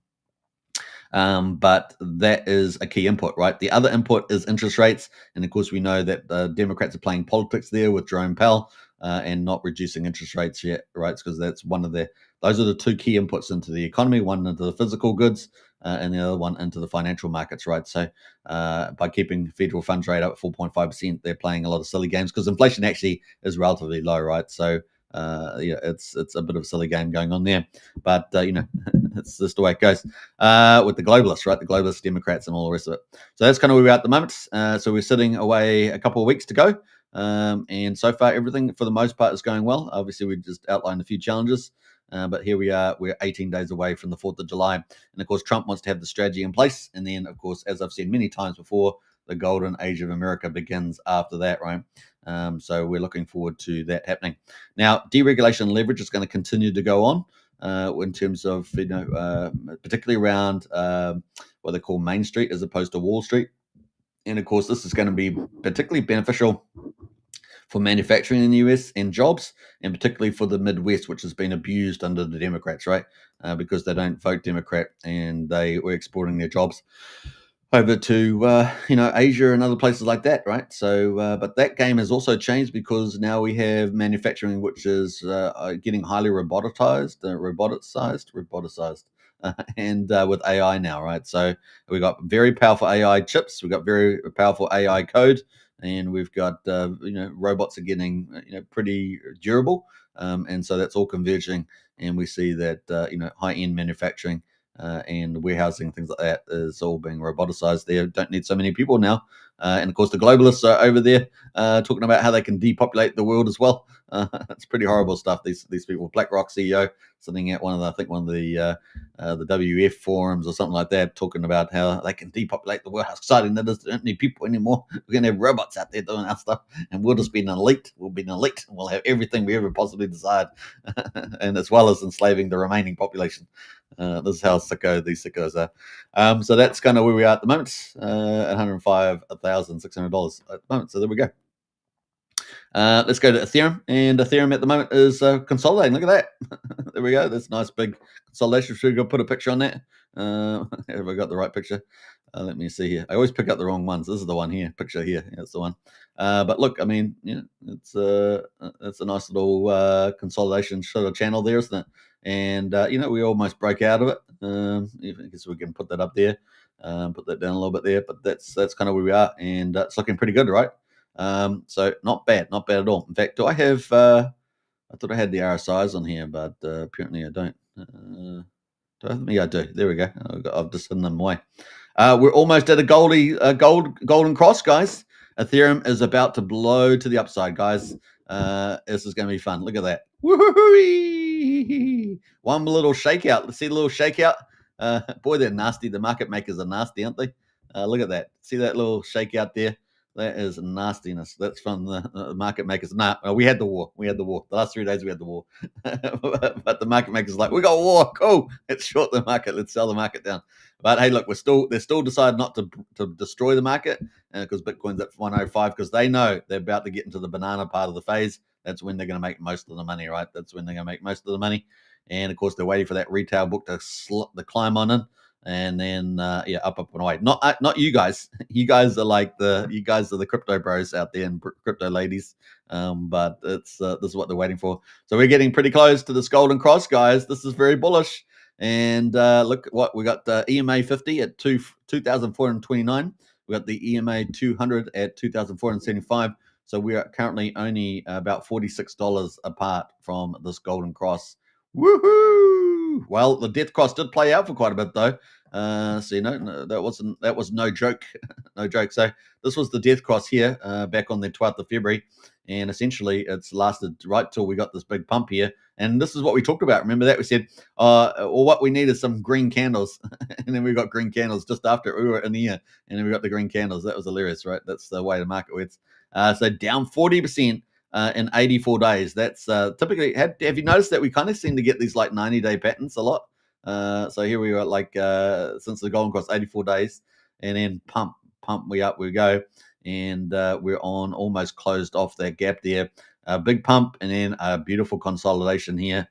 But that is a key input, right? The other input is interest rates. And of course, we know that the Democrats are playing politics there with Jerome Powell and not reducing interest rates yet, right? Because that's those are the two key inputs into the economy, one into the physical goods and the other one into the financial markets, right? So by keeping federal funds rate up at 4.5%, they're playing a lot of silly games because inflation actually is relatively low, right? So it's a bit of a silly game going on there, but it's just the way it goes with the globalists, right? The globalist Democrats and all the rest of it. So that's kind of where we're at the moment. So we're sitting away a couple of weeks to go, and so far everything for the most part is going well. Obviously, we just outlined a few challenges, but here we are. We're 18 days away from the 4th of July, and of course, Trump wants to have the strategy in place, and then, of course, as I've said many times before, the golden age of America begins after that, right? So we're looking forward to that happening. Now, deregulation and leverage is going to continue to go on in terms of, particularly around what they call Main Street as opposed to Wall Street. And of course, this is going to be particularly beneficial for manufacturing in the US and jobs, and particularly for the Midwest, which has been abused under the Democrats, right? Because they don't vote Democrat and they were exporting their jobs over to Asia and other places like that, right? So, but that game has also changed because now we have manufacturing, which is getting highly roboticized, and with AI now, right? So we've got very powerful AI chips, we've got very powerful AI code, and we've got robots are getting pretty durable, and so that's all converging, and we see that high-end manufacturing. And warehousing, things like that, is all being roboticized. They don't need so many people now. And of course, the globalists are over there talking about how they can depopulate the world as well. It's pretty horrible stuff. These people, BlackRock CEO, sitting at one of the WF forums or something like that, talking about how they can depopulate the world. How exciting that is! They don't need people anymore. We're going to have robots out there doing our stuff, and we'll just be an elite. We'll be an elite, and we'll have everything we ever possibly desired, and as well as enslaving the remaining population. This is how sicko these sickos are. So that's kind of where we are at the moment, $105,600 at the moment. So there we go. Let's go to Ethereum, and Ethereum at the moment is consolidating. Look at that. There we go. That's a nice big consolidation. Should we go put a picture on that? Have I got the right picture? Let me see here. I always pick up the wrong ones. This is the one here. Picture here. That's the one. But look, I mean, it's a nice little consolidation sort of channel there, isn't it? And we almost broke out of it. I guess we can put that up there, put that down a little bit there. But that's kind of where we are, and it's looking pretty good, right? So not bad at all. In fact, do I have? I thought I had the RSIs on here, but apparently I don't. Yeah, I do. There we go. I've just hidden them away. We're almost at a golden cross, guys. Ethereum is about to blow to the upside, guys. This is going to be fun. Look at that. Woo-hoo-hoo! One little shakeout. Let's see the little shakeout. Boy, they're nasty. The market makers are nasty, aren't they? Look at that. See that little shakeout there? That is nastiness. That's from the market makers. We had the war. The last 3 days we had the war. But the market makers are like, we got a war. Cool. Let's short the market. Let's sell the market down. But hey, look, they're still decided not to destroy the market because Bitcoin's at 105 because they know they're about to get into the banana part of the phase. That's when they're going to make most of the money, right? That's when they're going to make most of the money. And of course, they're waiting for that retail book to climb on in. And then up and away. Not you guys. You guys are the crypto bros out there and crypto ladies. But it's this is what they're waiting for. So we're getting pretty close to this golden cross, guys. This is very bullish. And look what we got: EMA 50 at 2,429. We got the EMA 200 at 2,475. So we are currently only about $46 apart from this golden cross. Woohoo! Well, the death cross did play out for quite a bit though. So that was no joke, no joke. So this was the death cross here back on the 12th of February, and essentially it's lasted right till we got this big pump here. And this is what we talked about. Remember that we said, well, what we need is some green candles, and then we got green candles just after we were in the year, and then we got the green candles. That was hilarious, right? That's the way the market works. So down 40%. In 84 days. That's typically, have you noticed that we kind of seem to get these like 90-day patterns a lot? So here we are, like since the golden cross, 84 days, and then pump we up we go, and we're on almost closed off that gap there. A big pump, and then a beautiful consolidation here,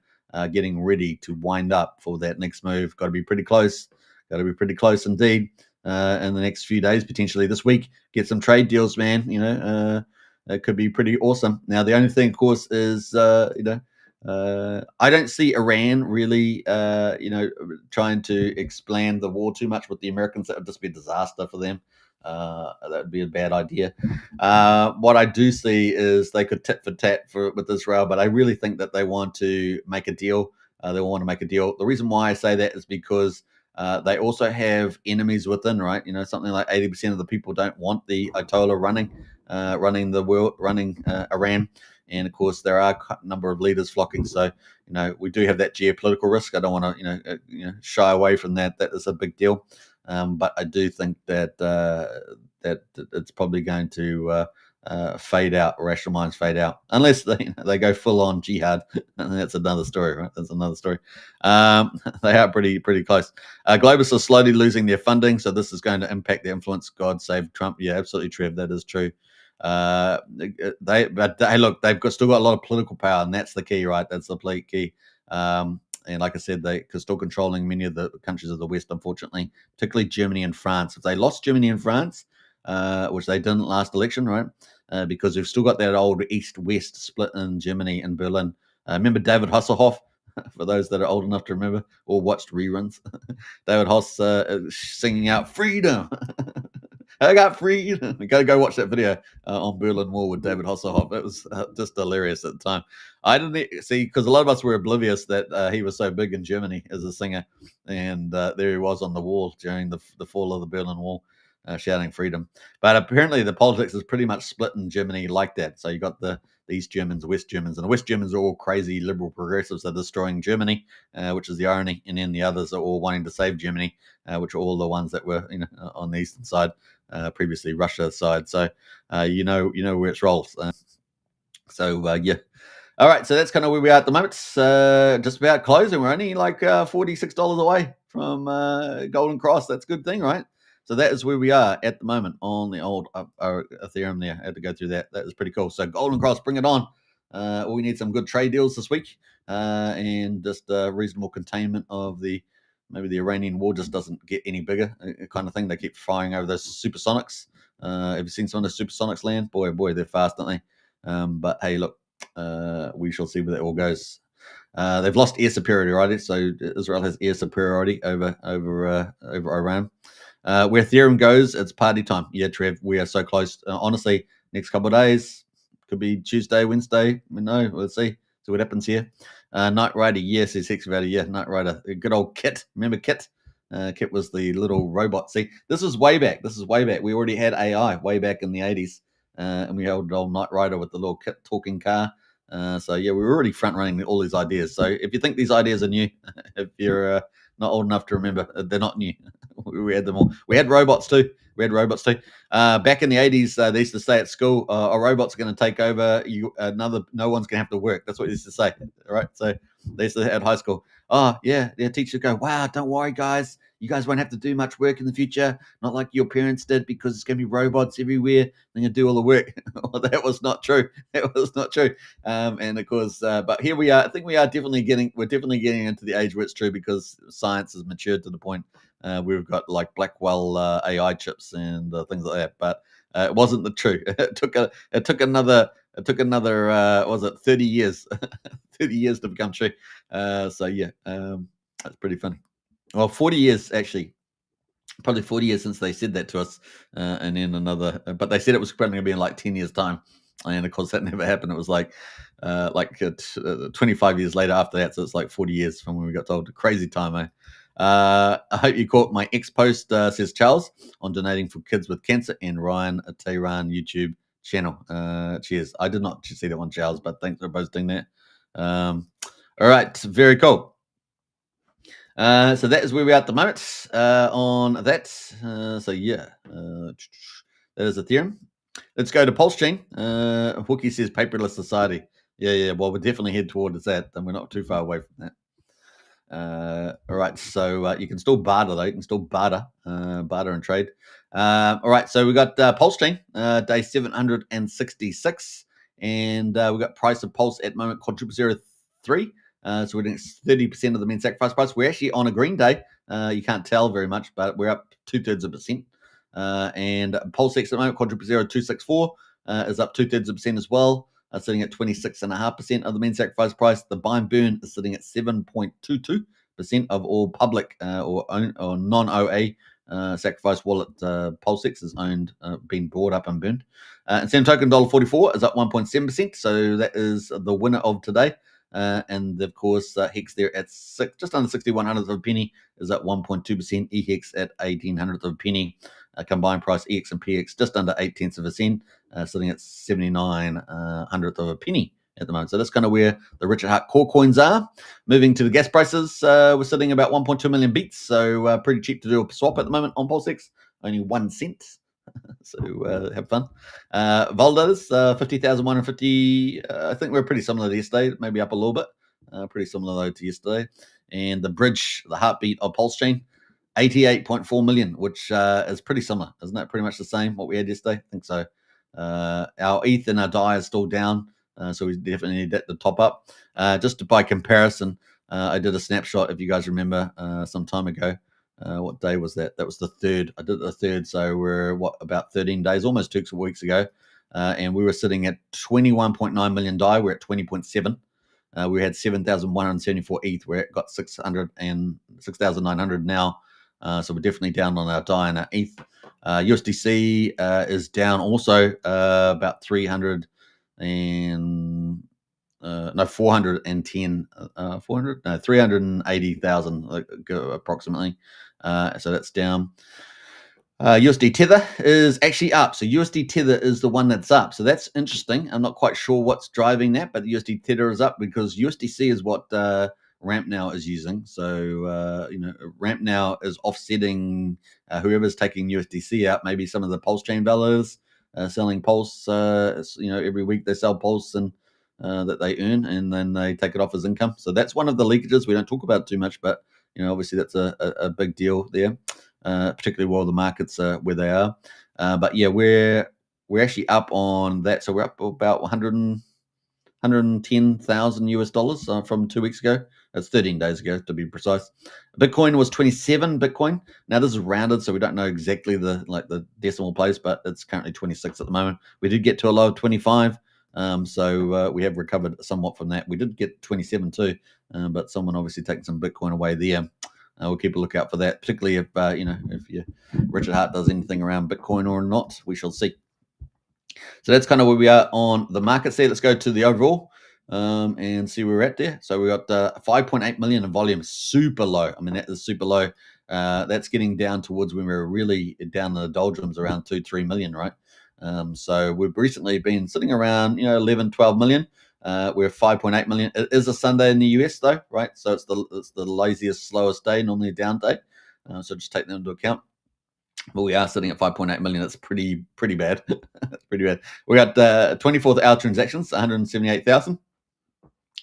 getting ready to wind up for that next move. Got to be pretty close. Got to be pretty close indeed. In the next few days, potentially this week, get some trade deals, man. It could be pretty awesome. Now, the only thing, of course, is I don't see Iran really, trying to explain the war too much with the Americans. That would just be a disaster for them. That would be a bad idea. What I do see is they could tit for tat with Israel, but I really think that they want to make a deal. They want to make a deal. The reason why I say that is because they also have enemies within, right? Something like 80% of the people don't want the Ayatollah running the world, running Iran. And of course, there are a number of leaders flocking. So, we do have that geopolitical risk. I don't want to, shy away from that. That is a big deal. But I do think that that it's probably going to fade out. Rational minds fade out unless they go full on jihad, and that's another story, right? That's another story. They are pretty close. Globus are slowly losing their funding, so this is going to impact their influence. God save Trump. Yeah, absolutely, Trev. That is true. Look, they've still got a lot of political power, and that's the key, right? That's the key. And like I said, they are still controlling many of the countries of the West, unfortunately, particularly Germany and France. If they lost Germany and France, which they didn't last election, right? Because we've still got that old East-West split in Germany and Berlin. Remember David Hasselhoff? For those that are old enough to remember or watched reruns, David Haas singing out freedom. I got freedom. You got to go watch that video on Berlin Wall with David Hasselhoff. It was just hilarious at the time. I didn't see, because a lot of us were oblivious that he was so big in Germany as a singer, and there he was on the wall during the fall of the Berlin Wall. Shouting freedom. But apparently the politics is pretty much split in Germany like that. So you got the East Germans, West Germans, and the West Germans are all crazy liberal progressives that are destroying Germany, which is the irony. And then the others are all wanting to save Germany, which are all the ones that were on the eastern side, previously Russia side. So you know where it rolls. Yeah. All right, so that's kind of where we are at the moment. It's just about closing. We're only like $46 away from Golden Cross. That's a good thing, right? So that is where we are at the moment on the old Ethereum there. I had to go through that. That was pretty cool. So Golden Cross, bring it on. We need some good trade deals this week, and just reasonable containment of maybe the Iranian war just doesn't get any bigger, kind of thing. They keep firing over those supersonics. Have you seen some of the supersonics land? Boy, oh boy, they're fast, aren't they? But hey, look, we shall see where that all goes. They've lost air superiority, right? So Israel has air superiority over Iran. Where Ethereum goes, it's party time. Yeah, Trev, we are so close. Honestly, next couple of days, could be Tuesday, Wednesday. We'll see. See what happens here. Knight Rider, yes, he's excavator. Yeah, Knight Rider. Good old Kit. Remember Kit? Kit was the little robot. See, this is way back. We already had AI way back in the 80s. And we had old Knight Rider with the little Kit talking car. So yeah, we were already front running all these ideas. So if you think these ideas are new, if you're not old enough to remember, they're not new. We had them all. We had robots too. Back in the 80s, they used to say at school, a robot's going to take over. No one's going to have to work. That's what they used to say, right? So they used to at high school. Oh yeah, their teacher go, wow, don't worry, guys. You guys won't have to do much work in the future, not like your parents did, because it's going to be robots everywhere. They're going to do all the work. Well, that was not true. And of course, but here we are. I think we're definitely getting into the age where it's true, because science has matured to the point we've got like Blackwell AI chips and things like that. But it wasn't the truth. It took another was it 30 years 30 years to become true. So yeah, that's pretty funny. Well, 40 years actually. Probably 40 years since they said that to us, and then another. But they said it was probably going to be in like 10 years' time, and of course that never happened. It was like 25 years later after that, so it's like 40 years from when we got told. Crazy time, eh? I hope you caught my X post, says Charles, on donating for kids with cancer, and Ryan at Tehran YouTube channel. Cheers. I did not see that one, Charles, but thanks for posting that. All right, very cool. So that is where we are at the moment on that. So yeah, that is Ethereum. Let's go to PulseChain. Wookie says paperless society. Yeah. Well, we're definitely head towards that, and we're not too far away from that. All right, so you can still barter though. You can still barter and trade. All right, so we got PulseChain day 766, and we got price of Pulse at moment $0.03. So we're doing 30% of the mean sacrifice price. We're actually on a green day. You can't tell very much, but we're up 2/3%. And PulseX at the moment, $0.0264, is up 2/3% as well, sitting at 26.5% of the mean sacrifice price. The buy and burn is sitting at 7.22% of all public or non-OA sacrifice wallet PulseX is owned, been bought up and burned. And Sam Token $1.44 is up 1.7%. So that is the winner of today. And of course, Hex there at just under 6100th of a penny is at 1.2%. EHEX at 1800th of a penny. Combined price EX and PX just under 0.8 of a cent, sitting at 7900th of a penny at the moment. So that's kind of where the Richard Hart core coins are. Moving to the gas prices, we're sitting about 1.2 million beats, so pretty cheap to do a swap at the moment on PulseX, only 1 cent. So have fun. Voldas, 50,150. I think we're pretty similar to yesterday, maybe up a little bit. Pretty similar though to yesterday. And the bridge, the heartbeat of PulseChain, 88.4 million, which is pretty similar. Isn't that pretty much the same what we had yesterday? I think so. Our ETH and our DAI is still down, so we definitely need that to top up. Just by comparison, I did a snapshot, if you guys remember, some time ago. What day was that? That was the 3rd. I did the 3rd, so we're about 13 days, almost 2 weeks ago, and we were sitting at 21.9 million DAI. We're at 20.7. We had 7,174 ETH. We're at got 6,900 now. So we're definitely down on our DAI and our ETH. USDC is down also about 310 380,000 approximately. So that's down. USD Tether is actually up. So USD Tether is the one that's up. So that's interesting. I'm not quite sure what's driving that, but the USD Tether is up because USDC is what Ramp now is using. So, Ramp now is offsetting whoever's taking USDC out. Maybe some of the PulseChain values selling Pulse. Every week they sell Pulse and that they earn, and then they take it off as income. So that's one of the leakages. We don't talk about it too much, but obviously that's a big deal there. particularly while the markets are where they are. But yeah, we're actually up on that. So we're up about 110,000 US dollars from 2 weeks ago. That's 13 days ago to be precise. Bitcoin was 27 Bitcoin. Now this is rounded, so we don't know exactly the decimal place, but it's currently 26 at the moment. We did get to a low of 25, so we have recovered somewhat from that. We did get 27 too, but someone obviously taking some Bitcoin away there. We'll keep a lookout for that, particularly if if Richard Hart does anything around Bitcoin or not. We shall see. So that's kind of where we are on the markets there. Let's go to the overall and see where we're at there. So we got 5.8 million in volume, super low. I mean, that is super low. That's getting down towards when we were really down in the doldrums around 2-3 million, right? So we've recently been sitting around 11, 12 million. We're 5.8 million. It is a Sunday in the US though, right? So it's the laziest, slowest day, normally a down day. So just take that into account. But we are sitting at 5.8 million. That's pretty bad. That's pretty bad. We got 24th hour transactions, 178,000.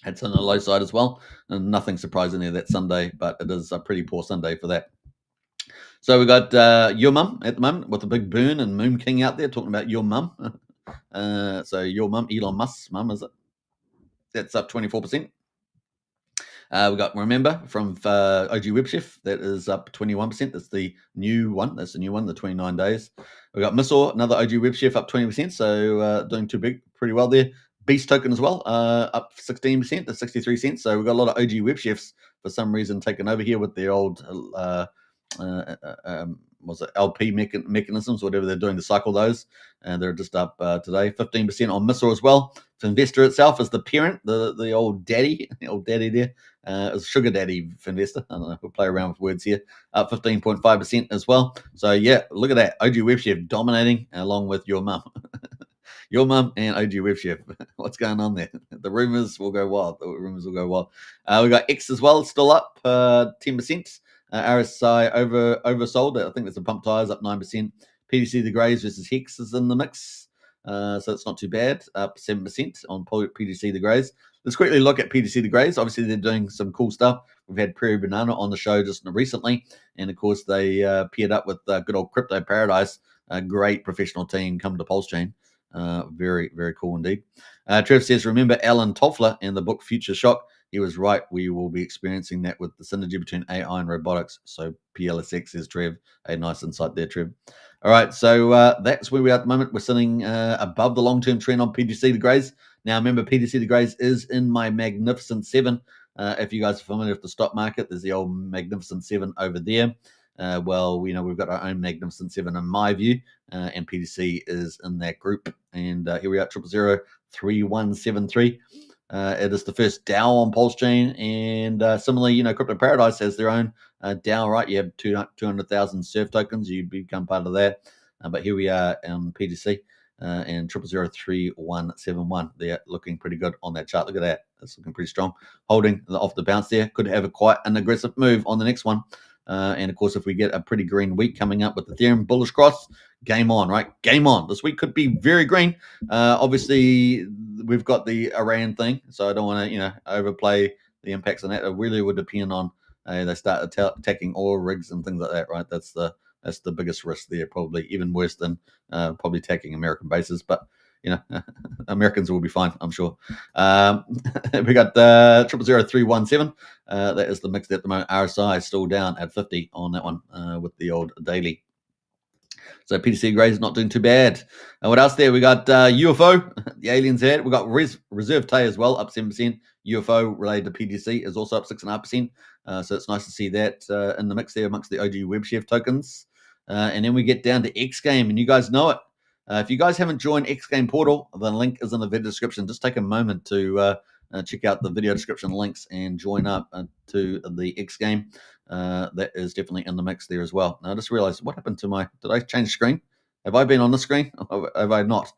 That's on the low side as well. And nothing surprising there that Sunday, but it is a pretty poor Sunday for that. So we got your mum at the moment with the big burn and Moon King out there talking about your mum. So your mum, Elon Musk's mum, is it? That's up 24%. We got Remember from OG WebChef. That is up 21%. That's the new one. The 29 days. We got Missor, another OG WebChef, up 20%. So doing pretty well there. Beast Token as well, up 16% to 63 cents. So we've got a lot of OG WebChefs for some reason taking over here with their old was it LP mechanisms, whatever they're doing to cycle those, and they're just up today, 15% on Missor as well. Finvestor itself is the parent, the old daddy, there. Is Sugar Daddy Finvestor. I don't know. We'll play around with words here. Up 15.5% as well. So yeah, look at that. OG WebChef dominating along with your mum. Your mum and OG WebChef. What's going on there? The rumors will go wild. We got X as well, still up 10%. RSI oversold. I think there's a pump tires up 9%. PDC the Greys versus Hex is in the mix. So it's not too bad. Up 7% on PDC the Greys. Let's quickly look at PDC the Greys. Obviously, they're doing some cool stuff. We've had Prairie Banana on the show just recently. And of course, they paired up with good old Crypto Paradise. A great professional team come to PulseChain. Very, very cool indeed. Trev says, remember Alan Toffler in the book Future Shock? He was right. We will be experiencing that with the synergy between AI and robotics. So PLSX says Trev. A nice insight there, Trev. All right, so that's where we are at the moment. We're sitting above the long-term trend on PDC the Greys. Now, remember, PDC the Greys is in my Magnificent 7. If you guys are familiar with the stock market, there's the old Magnificent 7 over there. Well, we've got our own Magnificent 7 in my view, and PDC is in that group. And here we are, 0003173. It is the first DAO on PulseChain, and similarly, Crypto Paradise has their own DAO, right? You have 200,000 surf tokens. You become part of that. But here we are on PDC and 0003171. They're looking pretty good on that chart. Look at that. That's looking pretty strong. Holding off the bounce there. Could have quite an aggressive move on the next one. And of course, if we get a pretty green week coming up with Ethereum bullish cross, game on, right? Game on. This week could be very green. Obviously, we've got the Iran thing, so I don't want to, overplay the impacts on that. It really would depend on they start attacking oil rigs and things like that, right? That's the biggest risk there, probably even worse than probably attacking American bases, but. Americans will be fine, I'm sure. We got 0000317. That is the mix at the moment. RSI is still down at 50 on that one with the old daily. So PDC Grey is not doing too bad. And what else there? We got UFO, the aliens here. We got Reserve Tay as well, up 7%. UFO related to PDC is also up 6.5%. So it's nice to see that in the mix there amongst the OG WebChef tokens. And then we get down to X Game, and you guys know it. If you guys haven't joined X Game Portal, the link is in the video description. Just take a moment to check out the video description links and join up to the X Game. That is definitely in the mix there as well. Now, I just realized what happened to did I change screen? Have I been on the screen? Or have I not?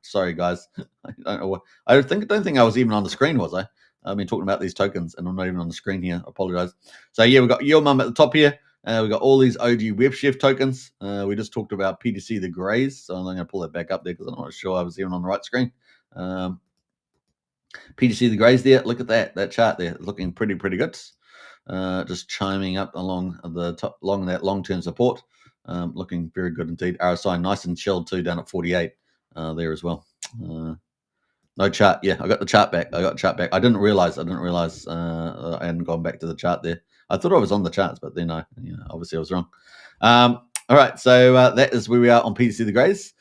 Sorry, guys. I don't know what. I don't think I was even on the screen, was I? I've been talking about these tokens and I'm not even on the screen here. I apologize. So, yeah, we've got Your Mum at the top here. We've got all these OG WebChef tokens. We just talked about PDC the Greys, so I'm going to pull that back up there because I'm not sure I was even on the right screen. PDC the Greys there. Look at that chart there. Looking pretty good. just chiming up along the top, along that long-term support. Looking very good indeed. RSI nice and chilled too, down at 48 there as well. No chart. Yeah, I got the chart back. I didn't realize I hadn't gone back to the chart there. I thought I was on the charts, but then obviously I was wrong. All right, so that is where we are on PDC the Greys.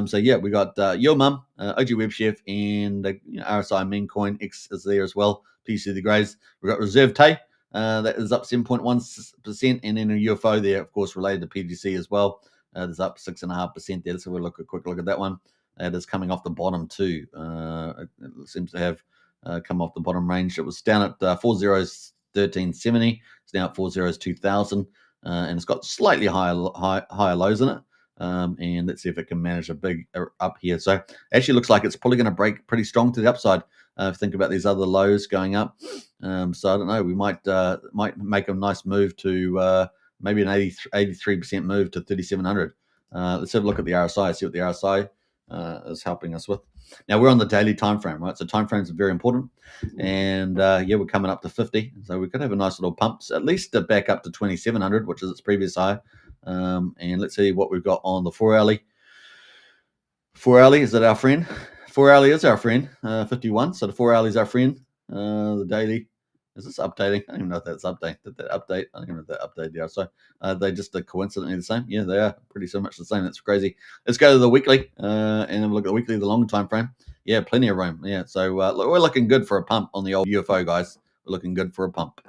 So yeah, we got Your Mum, OG Web Chef, and RSI Meme Coin X is there as well. PDC the Greys. We got Reserve Tay. That is up 7.1%, and then a UFO there, of course, related to PDC as well. There's up 6.5% there. Let's have a quick look at that one. It is coming off the bottom too. It seems to have come off the bottom range. It was down at 4 zeros 1370. It's now at 4 zeros 2000, and it's got slightly higher lows in it. And let's see if it can manage a big up here. So actually looks like it's probably going to break pretty strong to the upside. Think about these other lows going up. So I don't know. We might make a nice move to maybe an 83% move to 3700. Let's have a look at the RSI. See what the RSI is helping us with. Now we're on the daily time frame, right? So time frames are very important, and we're coming up to 50, so we could have a nice little pumps, at least back up to 2700, which is its previous high. And let's see what we've got on the 4 hourly. 4 hourly, is it our friend? 4 hourly is our friend, 51. So the 4 hourly is our friend. The daily, is this updating? I don't even know if that's update. Did that update? I don't even know if that updated the RSI. They just are coincidentally the same. Yeah, they are pretty so much the same. That's crazy. Let's go to the weekly and then look at the weekly, the longer time frame. Yeah, plenty of room. Yeah, so we're looking good for a pump on the old UFO, guys. We're looking good for a pump.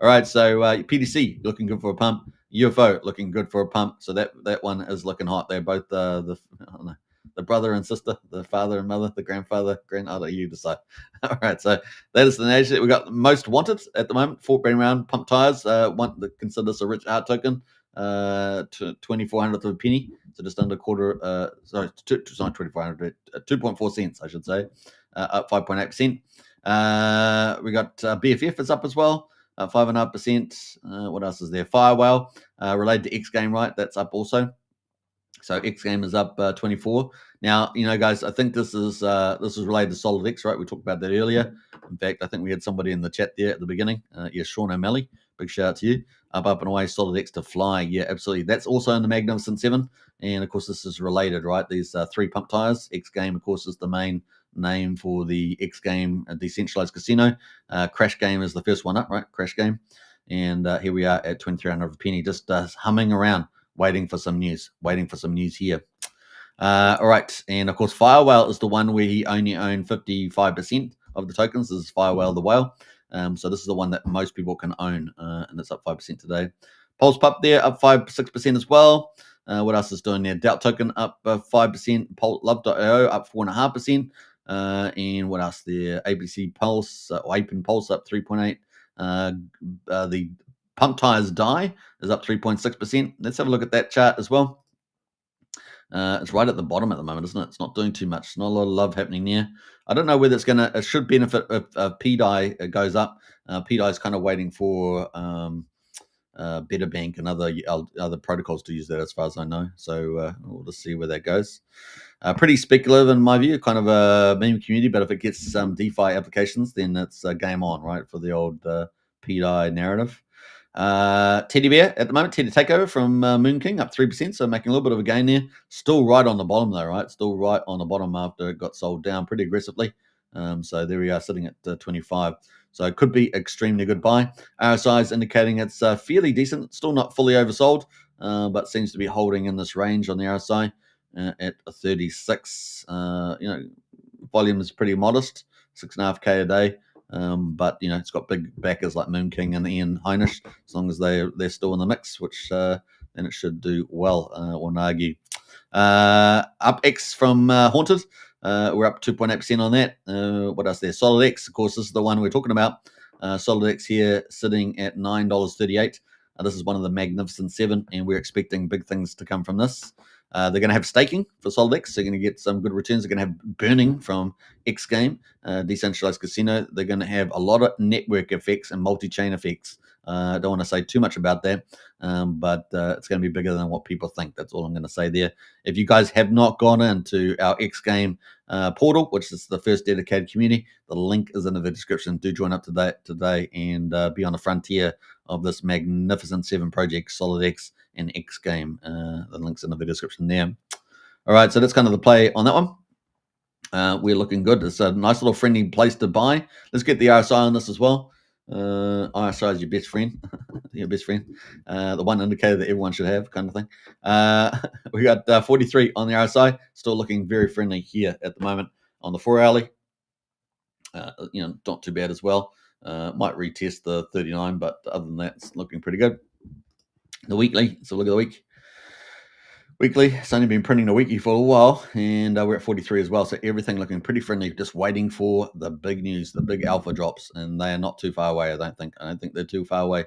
All right, so PDC looking good for a pump. UFO looking good for a pump. So that one is looking hot. They're both the brother and sister, the father and mother, the grandfather, you decide. All right, so that is the nation. We got most wanted at the moment. Fort Brand round pump tires. Consider this a rich art token. To 2400th of a penny, so just under a quarter. Sorry, not 2400. 2.4 cents, I should say. Up 5.8%. We got BFF is up as well. 5.5%. What else is there? Firewhale related to X Game, right? That's up also. So X Game is up 24. Now, guys, I think this is related to Solid X, right? We talked about that earlier. In fact, I think we had somebody in the chat there at the beginning. Yes, Sean O'Malley. Big shout out to you. Up and away, Solid X to fly. Yeah, absolutely. That's also in the Magnificent 7. And, of course, this is related, right? These 3 pump tires. X Game, of course, is the main name for the X Game decentralized casino. Crash Game is the first one up, right? Crash Game. And here we are at 2300 of a penny, just humming around, waiting for some news here. All right. And, of course, Firewhale is the one where he only owned 55% of the tokens. This is Firewhale the whale. So this is the one that most people can own, and it's up 5% today. Pulse Pup there, up 6% as well. What else is doing there? Doubt Token up 5%. Love.io up 4.5%. And what else there? ABC Pulse, or Apen Pulse up 3.8%. The Pump Tires Die is up 3.6%. Let's have a look at that chart as well. It's right at the bottom at the moment, isn't it? It's not doing too much. Not a lot of love happening there. I don't know whether it should benefit if PDI goes up. PDI is kind of waiting for Better Bank and other protocols to use that, as far as I know. So we'll just see where that goes. Pretty speculative in my view, kind of a meme community, but if it gets some DeFi applications, then it's game on, right, for the old PDI narrative. Teddy Bear at the moment, Teddy Takeover from Moon King up 3%, so making a little bit of a gain there. Still right on the bottom though, right? Still right on the bottom after it got sold down pretty aggressively. So there we are sitting at 25. So it could be extremely good buy. RSI is indicating it's fairly decent, still not fully oversold, but seems to be holding in this range on the RSI at a 36. Volume is pretty modest, 6.5K a day. But it's got big backers like Moon King and Ian Heinisch, as long as they're still in the mix, which then it should do well, one argue. Up X from Haunted, we're up 2.8% on that. What else there? Solid X, of course, this is the one we're talking about. Solid X here sitting at $9.38. This is one of the Magnificent 7, and we're expecting big things to come from this. They're going to have staking for Solid X. They're going to get some good returns. They're going to have burning from X Game, decentralized casino. They're going to have a lot of network effects and multi-chain effects I don't want to say too much about that, but it's going to be bigger than what people think. That's all I'm going to say there. If you guys have not gone into our X Game portal, which is the first dedicated community, the link is in the description. Do join up today and be on the frontier of this magnificent 7 project, SolidX and X Game. The link's in the description there. All right, so that's kind of the play on that one. We're looking good. It's a nice little friendly place to buy. Let's get the RSI on this as well. RSI is your best friend, the one indicator that everyone should have, kind of thing. We got 43 on the RSI, still looking very friendly here at the moment on the 4 hourly. Not too bad as well. Might retest the 39, but other than that, it's looking pretty good. The weekly, so look at the week. Weekly, it's only been printing a weekly for a while, and we're at 43 as well. So everything looking pretty friendly, just waiting for the big news, the big alpha drops, and they are not too far away. I don't think they're too far away.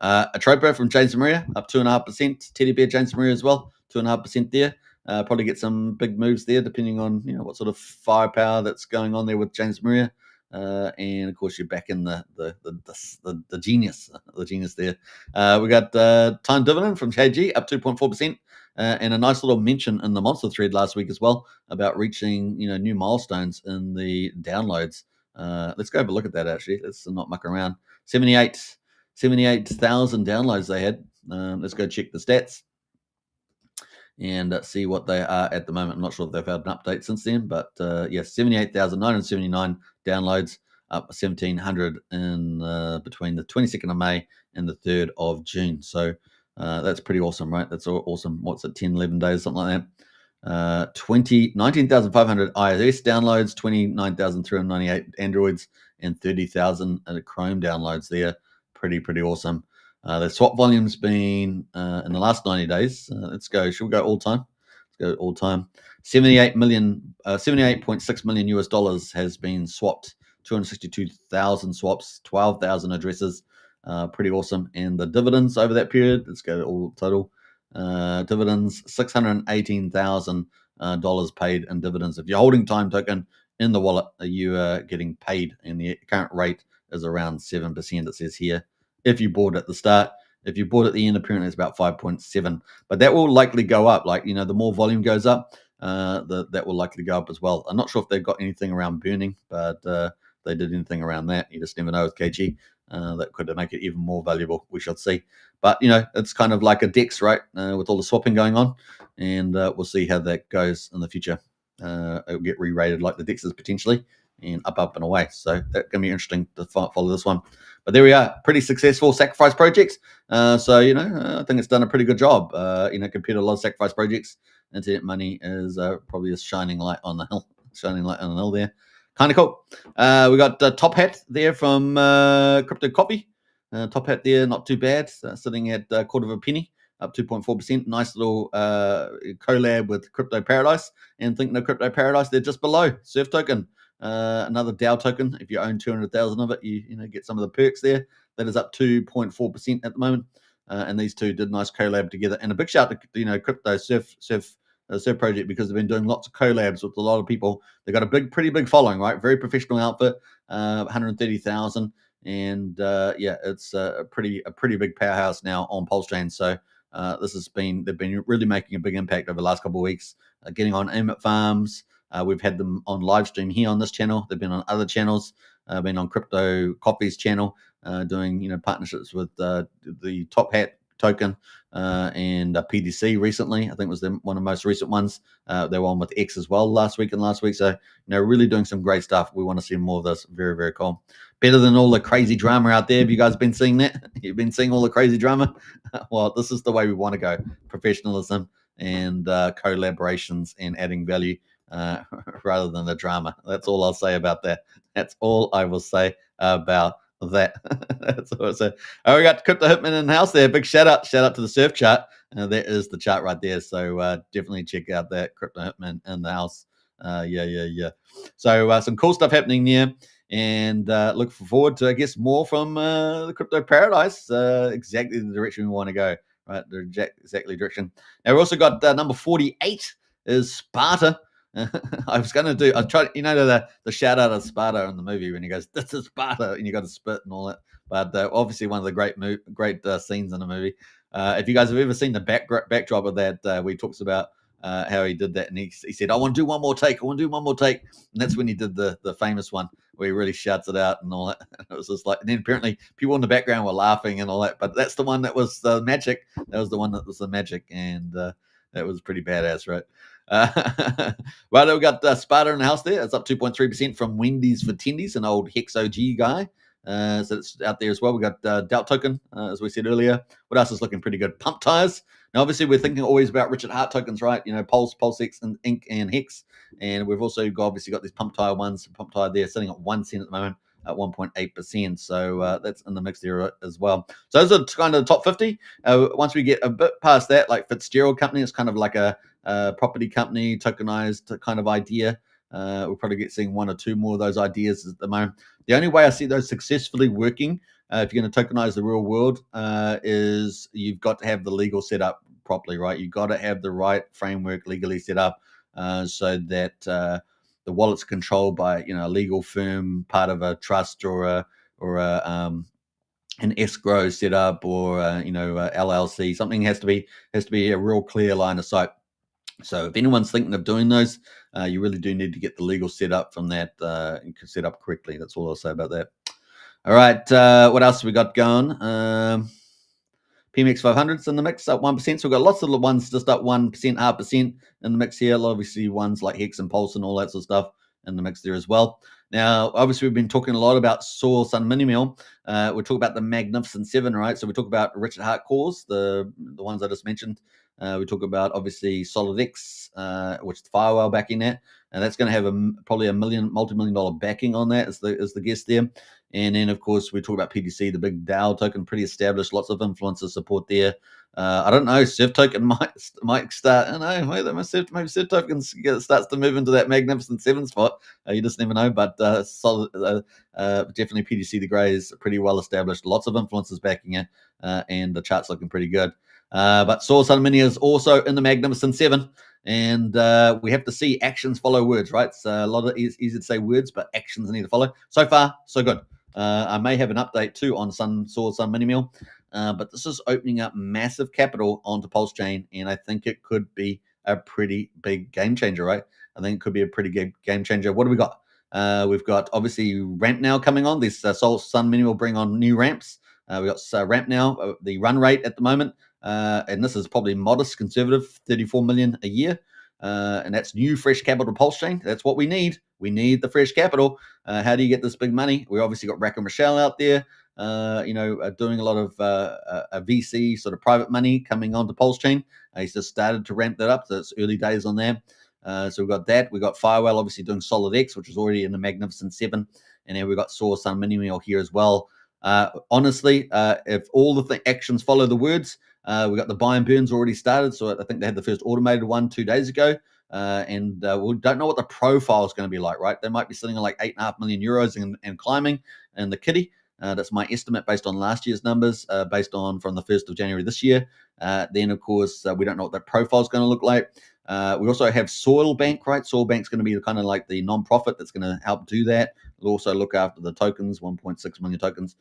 A trade pair from James Maria up 2.5%. Teddy Bear James Maria as well, 2.5% there. Probably get some big moves there, depending on what sort of firepower that's going on there with James Maria. And of course, you're back in the genius, there. We got time dividend from KG up 2.4%. And a nice little mention in the monster thread last week as well about reaching new milestones in the downloads. Let's go have a look at that. Actually, let's not muck around. 78,000 downloads they had. Let's go check the stats and see what they are at the moment. I'm not sure if they've had an update since then, but yes, 78,979 downloads, up 1,700 in between the 22nd of May and the 3rd of June. So that's pretty awesome, right? That's awesome. What's it, 10, 11 days, something like that. 19,500 iOS downloads, 29,398 Androids, and 30,000 Chrome downloads there. Pretty awesome. The swap volume's been in the last 90 days. Let's go. Should we go all time? Let's go all time. 78.6 million US dollars has been swapped. 262,000 swaps, 12,000 addresses. Pretty awesome. And the dividends over that period, let's go all total. Dividends, $618,000 paid in dividends. If you're holding time token in the wallet, you are getting paid, and the current rate is around 7%, it says here. If you bought at the start, if you bought at the end, apparently it's about 5.7, but that will likely go up. Like, the more volume goes up, that will likely go up as well. I'm not sure if they've got anything around burning, but they did anything around that. You just never know with KG. That could make it even more valuable. We shall see. But, it's kind of like a DEX, right, with all the swapping going on, and we'll see how that goes in the future. It'll get re-rated like the DEXs potentially, and up and away. So that's going to be interesting to follow this one. But there we are, pretty successful sacrifice projects. I think it's done a pretty good job. Compared to a lot of sacrifice projects, Internet Money is probably a shining light on the hill. There. Kind of cool. We got Top Hat there from Crypto Copy. Top Hat there, not too bad. Sitting at a quarter of a penny, up 2.4%. Nice little collab with Crypto Paradise. And thinking of Crypto Paradise, they're just below Surf Token. Another DAO token. If you own 200,000 of it, you get some of the perks there. That is up 2.4% at the moment. And these two did a nice collab together. And a big shout to Crypto Surf Project, because they've been doing lots of collabs with a lot of people. They've got a pretty big following, right? Very professional outfit, 130,000, and it's a pretty big powerhouse now on PulseChain. So they've been really making a big impact over the last couple of weeks, getting on Emmet Farms. We've had them on live stream here on this channel. They've been on other channels. Been on Crypto Coffee's channel, doing partnerships with the Top Hat token and PDC recently. I think was one of the most recent ones. They were on with X as well last week. So really doing some great stuff. We want to see more of this. Very, very cool. Better than all the crazy drama out there. Have you guys been seeing that? You've been seeing all the crazy drama? Well, this is the way we want to go. Professionalism and collaborations and adding value rather than the drama. That's all I'll say about that. That's all I will say about that. That's all I say. We got Crypto Hitman in the house there. Big shout out to the surf chart. There is the chart right there. So definitely check out that Crypto Hitman in the house. Yeah. So some cool stuff happening there, and look forward to, I guess, more from the Crypto Paradise. Exactly the direction we want to go. Right, the exactly direction. Now we've also got number 48 is Sparta. I tried, the shout out of Sparta in the movie when he goes, "This is Sparta," and you got to spit and all that. But obviously one of the great scenes in the movie. If you guys have ever seen the backdrop of that, where he talks about how he did that, and he said, "I want to do one more take. I want to do one more take," and that's when he did the famous one where he really shouts it out and all that. It was just like, and then apparently people in the background were laughing and all that. But that's the one that was the magic. That was the one that was the magic, and that was pretty badass, right? Right, we got Sparta in the house there. It's up 2.3% from Wendy's for Tendies, an old Hex OG guy. So it's out there as well. We got Doubt Token, as we said earlier. What else is looking pretty good? Pump Tires. Now, obviously, we're thinking always about Richard Hart tokens, right? You know, PulseX, and Inc. and Hex. And we've also obviously got these Pump Tire ones. Pump Tire there sitting at 1 cent at the moment at 1.8%. So that's in the mix there as well. So those are kind of the top 50. Once we get a bit past that, like Fitzgerald Company, it's kind of like a property company, tokenized kind of idea. We'll probably get seeing one or two more of those ideas at the moment. The only way I see those successfully working, if you're going to tokenize the real world, is you've got to have the legal setup properly, right? You've got to have the right framework legally set up so that the wallet's controlled by a legal firm, part of a trust or an escrow setup or LLC. Something has to be a real clear line of sight. So if anyone's thinking of doing those, you really do need to get the legal setup from that and set up correctly. That's all I'll say about that. All right, what else have we got going? PMX 500's in the mix, up 1%. So we've got lots of the ones just up 1%, 0.5% in the mix here. Obviously, ones like Hex and Pulse and all that sort of stuff in the mix there as well. Now, obviously, we've been talking a lot about Saw Sun Mini Mill. We talk about the Magnificent Seven, right? So we talk about Richard Hart cores, the ones I just mentioned. We talk about obviously Solid X, which is the Firewall backing that, and that's going to have probably a multi-million-dollar backing on that as the guest there. And then of course we talk about PDC, the big DAO token, pretty established, lots of influencer support there. I don't know, Surf token might start. I don't know, maybe Surf token starts to move into that Magnificent Seven spot. You just never know, but solid, definitely PDC the Grey is pretty well established, lots of influencers backing it, and the chart's looking pretty good. But Saw Sun Mini is also in the Magnificent Seven, and we have to see actions follow words, right? It's a lot of easy to say words, but actions need to follow. So far, so good. I may have an update too on Saw Sun Mini Mill, but this is opening up massive capital onto PulseChain, and I think it could be a pretty big game changer, right? I think it could be a pretty big game changer. What do we got? We've got obviously Ramp Now coming on. This Saw Sun Mini will bring on new ramps. We got Ramp Now, the run rate at the moment. And this is probably modest, conservative, 34 million a year. And that's new fresh capital PulseChain. That's what we need. We need the fresh capital. How do you get this big money? We obviously got Rack and Rochelle out there, doing a lot of VC sort of private money coming onto PulseChain. He's just started to ramp that up. So it's early days on there. So we've got that. We've got Firewall obviously doing Solid X, which is already in the Magnificent Seven. And then we've got Saw Sun Mini Mill here as well. Honestly, if all the actions follow the words, we got the buy and burns already started. So I think they had the first automated one 2 days ago. And we don't know what the profile is going to be like, right? They might be sitting at like 8.5 million euros and climbing in the kitty. That's my estimate based on last year's numbers, based on from the 1st of January this year. Then, of course, we don't know what that profile is going to look like. We also have Soil Bank, right? Soil Bank's going to be kind of like the non-profit that's going to help do that. We'll also look after the tokens, 1.6 million tokens.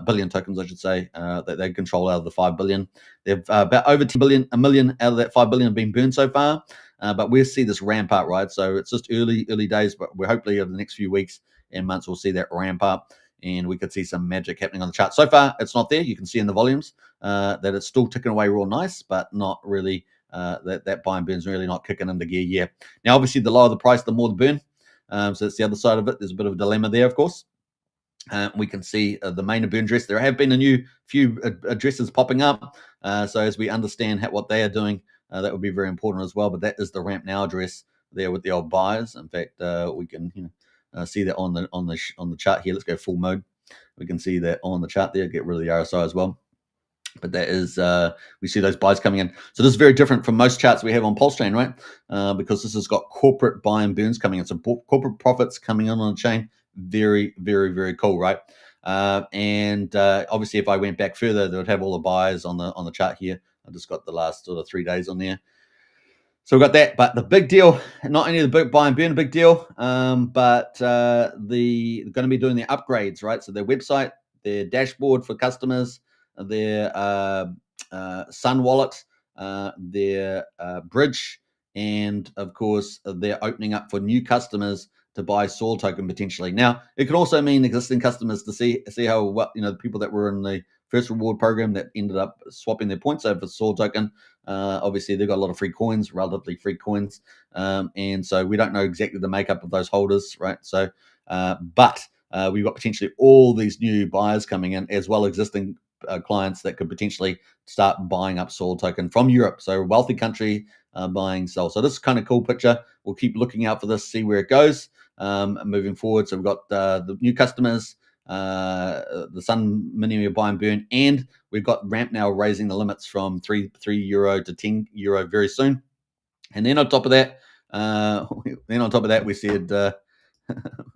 Billion tokens, I should say, that they control out of the 5 billion. They've about over 10 billion, a million out of that 5 billion have been burned so far. But we'll see this ramp up, right? So it's just early days, but we're hopefully over the next few weeks and months, we'll see that ramp up and we could see some magic happening on the chart. So far, it's not there. You can see in the volumes that it's still ticking away real nice, but not really, that buy and burn's really not kicking into gear yet. Now, obviously, the lower the price, the more the burn. So that's the other side of it. There's a bit of a dilemma there, of course. We can see the main burn address. There have been a few addresses popping up. So as we understand what they are doing, that would be very important as well. But that is the Ramp Now address there with the old buyers. In fact, we can see that on the chart here. Let's go full mode. We can see that on the chart there. Get rid of the RSI as well. But that is, we see those buys coming in. So this is very different from most charts we have on PulseChain, right? Because this has got corporate buy and burns coming in. So corporate profits coming in on the chain. Very, very, very cool, right? And obviously, if I went back further, they would have all the buys on the chart here. I just got the last sort of 3 days on there. So we've got that. But the big deal, not only the big buy and burn, a big deal, but they're going to be doing the upgrades, right? So their website, dashboard for customers, their Sun wallet, their bridge, and of course they're opening up for new customers to buy Soul token potentially. Now it can also mean existing customers to see how what the people that were in the first reward program that ended up swapping their points over for Soul token. Obviously they've got a lot of free coins, relatively free coins, and so we don't know exactly the makeup of those holders, right? So but we've got potentially all these new buyers coming in, as well as existing clients that could potentially start buying up Soul token from Europe. So a wealthy country buying Soul. So this is kind of cool picture. We'll keep looking out for this, see where it goes moving forward. So we've got the new customers, the Sun Mini buy and burn, and we've got Ramp now raising the limits from €3 to €10 very soon. And then on top of that, we said,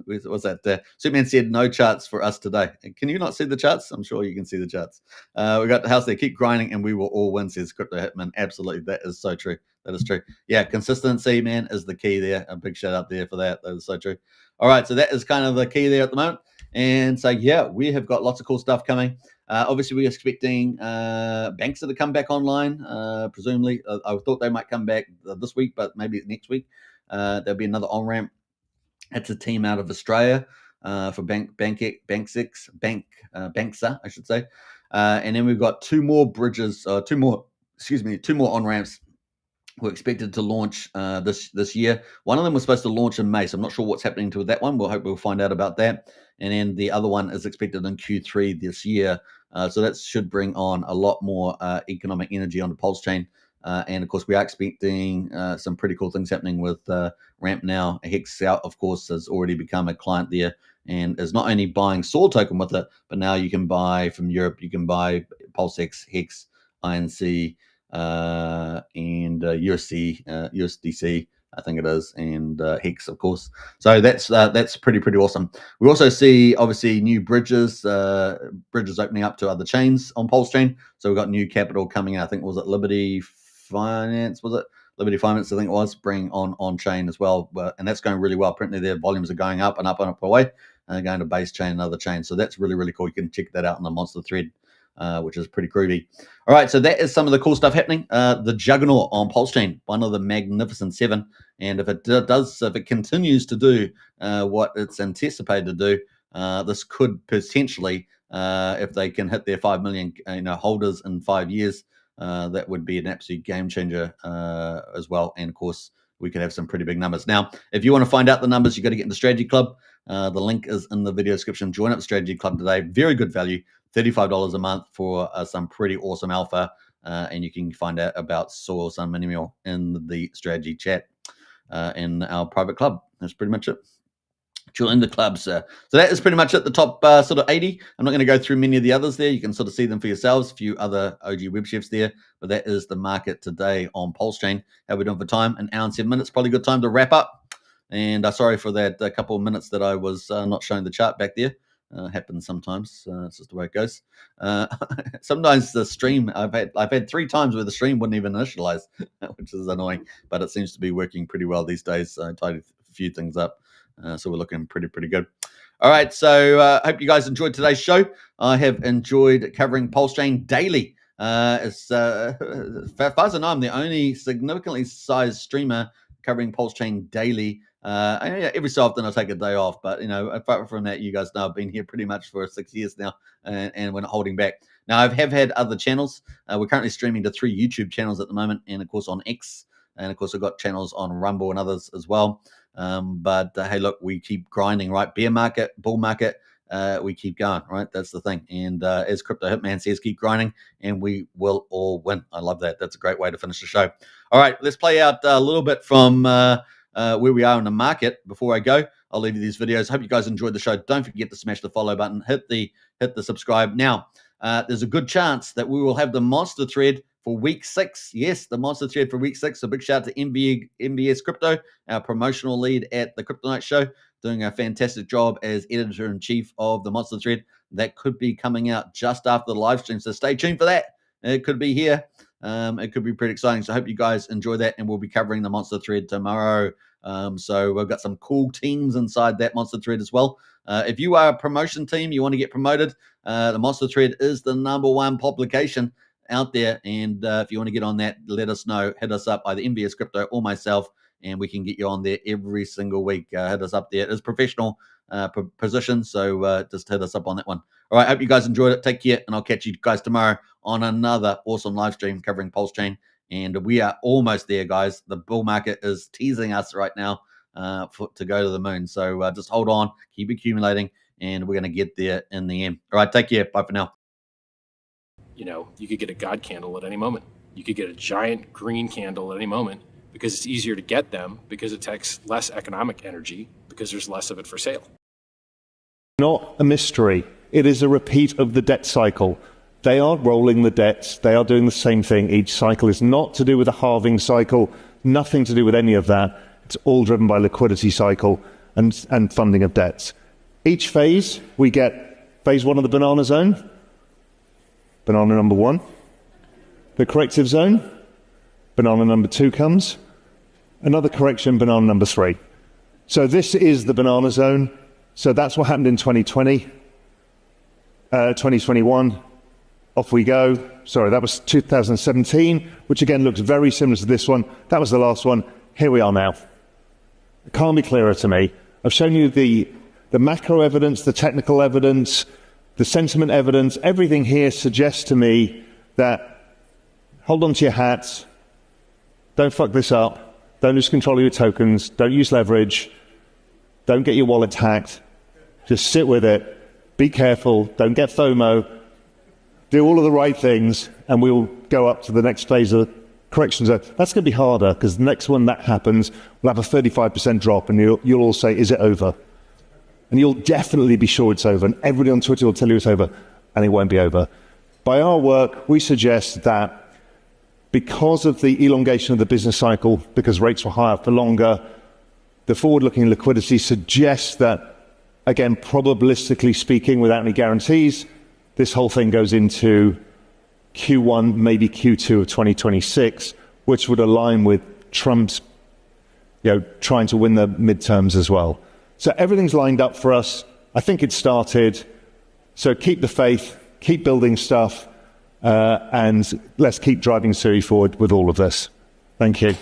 what's that? Superman said no charts for us today. Can you not see the charts? I'm sure you can see the charts. We got the house there. Keep grinding and we will all win, says Crypto Hitman. Absolutely. That is so true. That is true. Yeah, consistency, man, is the key there. A big shout out there for that. That is so true. All right, so that is kind of the key there at the moment. And so, yeah, we have got lots of cool stuff coming. Obviously, we're expecting banks to come back online, presumably. I thought they might come back this week, but maybe next week. There'll be another on-ramp. It's a team out of Australia for Banksa, I should say. And then we've got two more on-ramps were expected to launch this year. One of them was supposed to launch in May, so I'm not sure what's happening to that one. We'll find out about that. And then the other one is expected in Q3 this year. So that should bring on a lot more economic energy on the PulseChain. And of course, we are expecting some pretty cool things happening with Ramp now. Hex, of course, has already become a client there and is not only buying Soul token with it, but now you can buy from Europe. You can buy PulseX, Hex, INC, and USDC, I think it is, and Hex, of course. So that's pretty awesome. We also see obviously new bridges opening up to other chains on PulseChain. So we've got new capital coming in. I think was it Liberty Finance? Was it Liberty Finance? I think it was bring on chain as well, and that's going really well. Apparently their volumes are going up and up and up away, going to base chain and other chains. So that's really cool. You can check that out on the Monster thread. Which is pretty groovy. All right, so that is some of the cool stuff happening. The Juggernaut on PulseChain, one of the Magnificent Seven, and if it continues to do what it's anticipated to do, this could potentially, if they can hit their 5 million holders in 5 years, that would be an absolute game changer as well. And of course, we could have some pretty big numbers. Now, if you want to find out the numbers, you got to get in the Strategy Club. The link is in the video description. Join up the Strategy Club today. Very good value. $35 a month for some pretty awesome alpha, and you can find out about Soil Sun Minimal in the strategy chat in our private club. That's pretty much it. Join the club, sir. So that is pretty much it. The top sort of 80. I'm not going to go through many of the others there. You can sort of see them for yourselves. A few other OG web chefs there, but that is the market today on PulseChain. How are we doing for time? An hour and 7 minutes. Probably a good time to wrap up. And sorry for that couple of minutes that I was not showing the chart back there. Happens sometimes. It's just the way it goes. Sometimes the stream, I've had 3 times where the stream wouldn't even initialize, which is annoying, but it seems to be working pretty well these days. I tidied a few things up, so we're looking pretty good. All right, so I hope you guys enjoyed today's show. I have enjoyed covering PulseChain daily. As far as I know, I'm the only significantly sized streamer covering PulseChain daily. Every so often I'll take a day off, but apart from that, you guys know I've been here pretty much for 6 years now, and we're not holding back. Now I have had other channels. We're currently streaming to 3 YouTube channels at the moment, and of course on X, and of course I've got channels on Rumble and others as well. But hey, look, we keep grinding, right? Bear market, bull market, we keep going, right? That's the thing. And as Crypto Hitman says, keep grinding, and we will all win. I love that. That's a great way to finish the show. All right, let's play out a little bit from where we are in the market. Before I go, I'll leave you these videos. Hope you guys enjoyed the show. Don't forget to smash the follow button, hit the subscribe. Now, there's a good chance that we will have the monster thread for week 6. Yes, the monster thread for week 6. So big shout out to MBS Crypto, our promotional lead at the Crypto Night Show, doing a fantastic job as editor-in-chief of the monster thread. That could be coming out just after the live stream, so stay tuned for that. It could be here. It could be pretty exciting. So I hope you guys enjoy that, and we'll be covering the monster thread tomorrow. So we've got some cool teams inside that monster thread as well. If you are a promotion team, you want to get promoted, The Monster Thread is the #1 publication out there. And if you want to get on that, let us know. Hit us up, either MVS Crypto or myself, and we can get you on there every single week. Hit us up there. It is professional position, so just hit us up on that one. All right, hope you guys enjoyed it. Take care, and I'll catch you guys tomorrow on another awesome live stream covering PulseChain. And we are almost there, guys. The bull market is teasing us right now to go to the moon. So just hold on, keep accumulating, and we're going to get there in the end. All right, take care. Bye for now. You know, you could get a God candle at any moment. You could get a giant green candle at any moment because it's easier to get them because it takes less economic energy because there's less of it for sale. Not a mystery. It is a repeat of the debt cycle. They are rolling the debts. They are doing the same thing each cycle. It's not to do with a halving cycle, nothing to do with any of that. It's all driven by liquidity cycle and funding of debts. Each phase, we get phase 1 of the banana zone, banana number 1. The corrective zone, banana number 2 comes. Another correction, banana number 3. So this is the banana zone. So that's what happened in 2020, 2021. Off we go. Sorry, that was 2017, which again looks very similar to this one. That was the last one. Here we are now. It can't be clearer to me. I've shown you the macro evidence, the technical evidence, the sentiment evidence. Everything here suggests to me that hold on to your hats, don't fuck this up, don't lose control of your tokens, don't use leverage, don't get your wallet hacked, just sit with it, be careful, don't get FOMO, do all of the right things, and we'll go up to the next phase of the correction zone. That's going to be harder, because the next one that happens, we'll have a 35% drop, and you'll all say, is it over? And you'll definitely be sure it's over, and everybody on Twitter will tell you it's over, and it won't be over. By our work, we suggest that because of the elongation of the business cycle, because rates were higher for longer, the forward-looking liquidity suggests that, again, probabilistically speaking, without any guarantees, this whole thing goes into Q1, maybe Q2 of 2026, which would align with Trump's, trying to win the midterms as well. So everything's lined up for us. I think it started. So keep the faith, keep building stuff, and let's keep driving Siri forward with all of this. Thank you.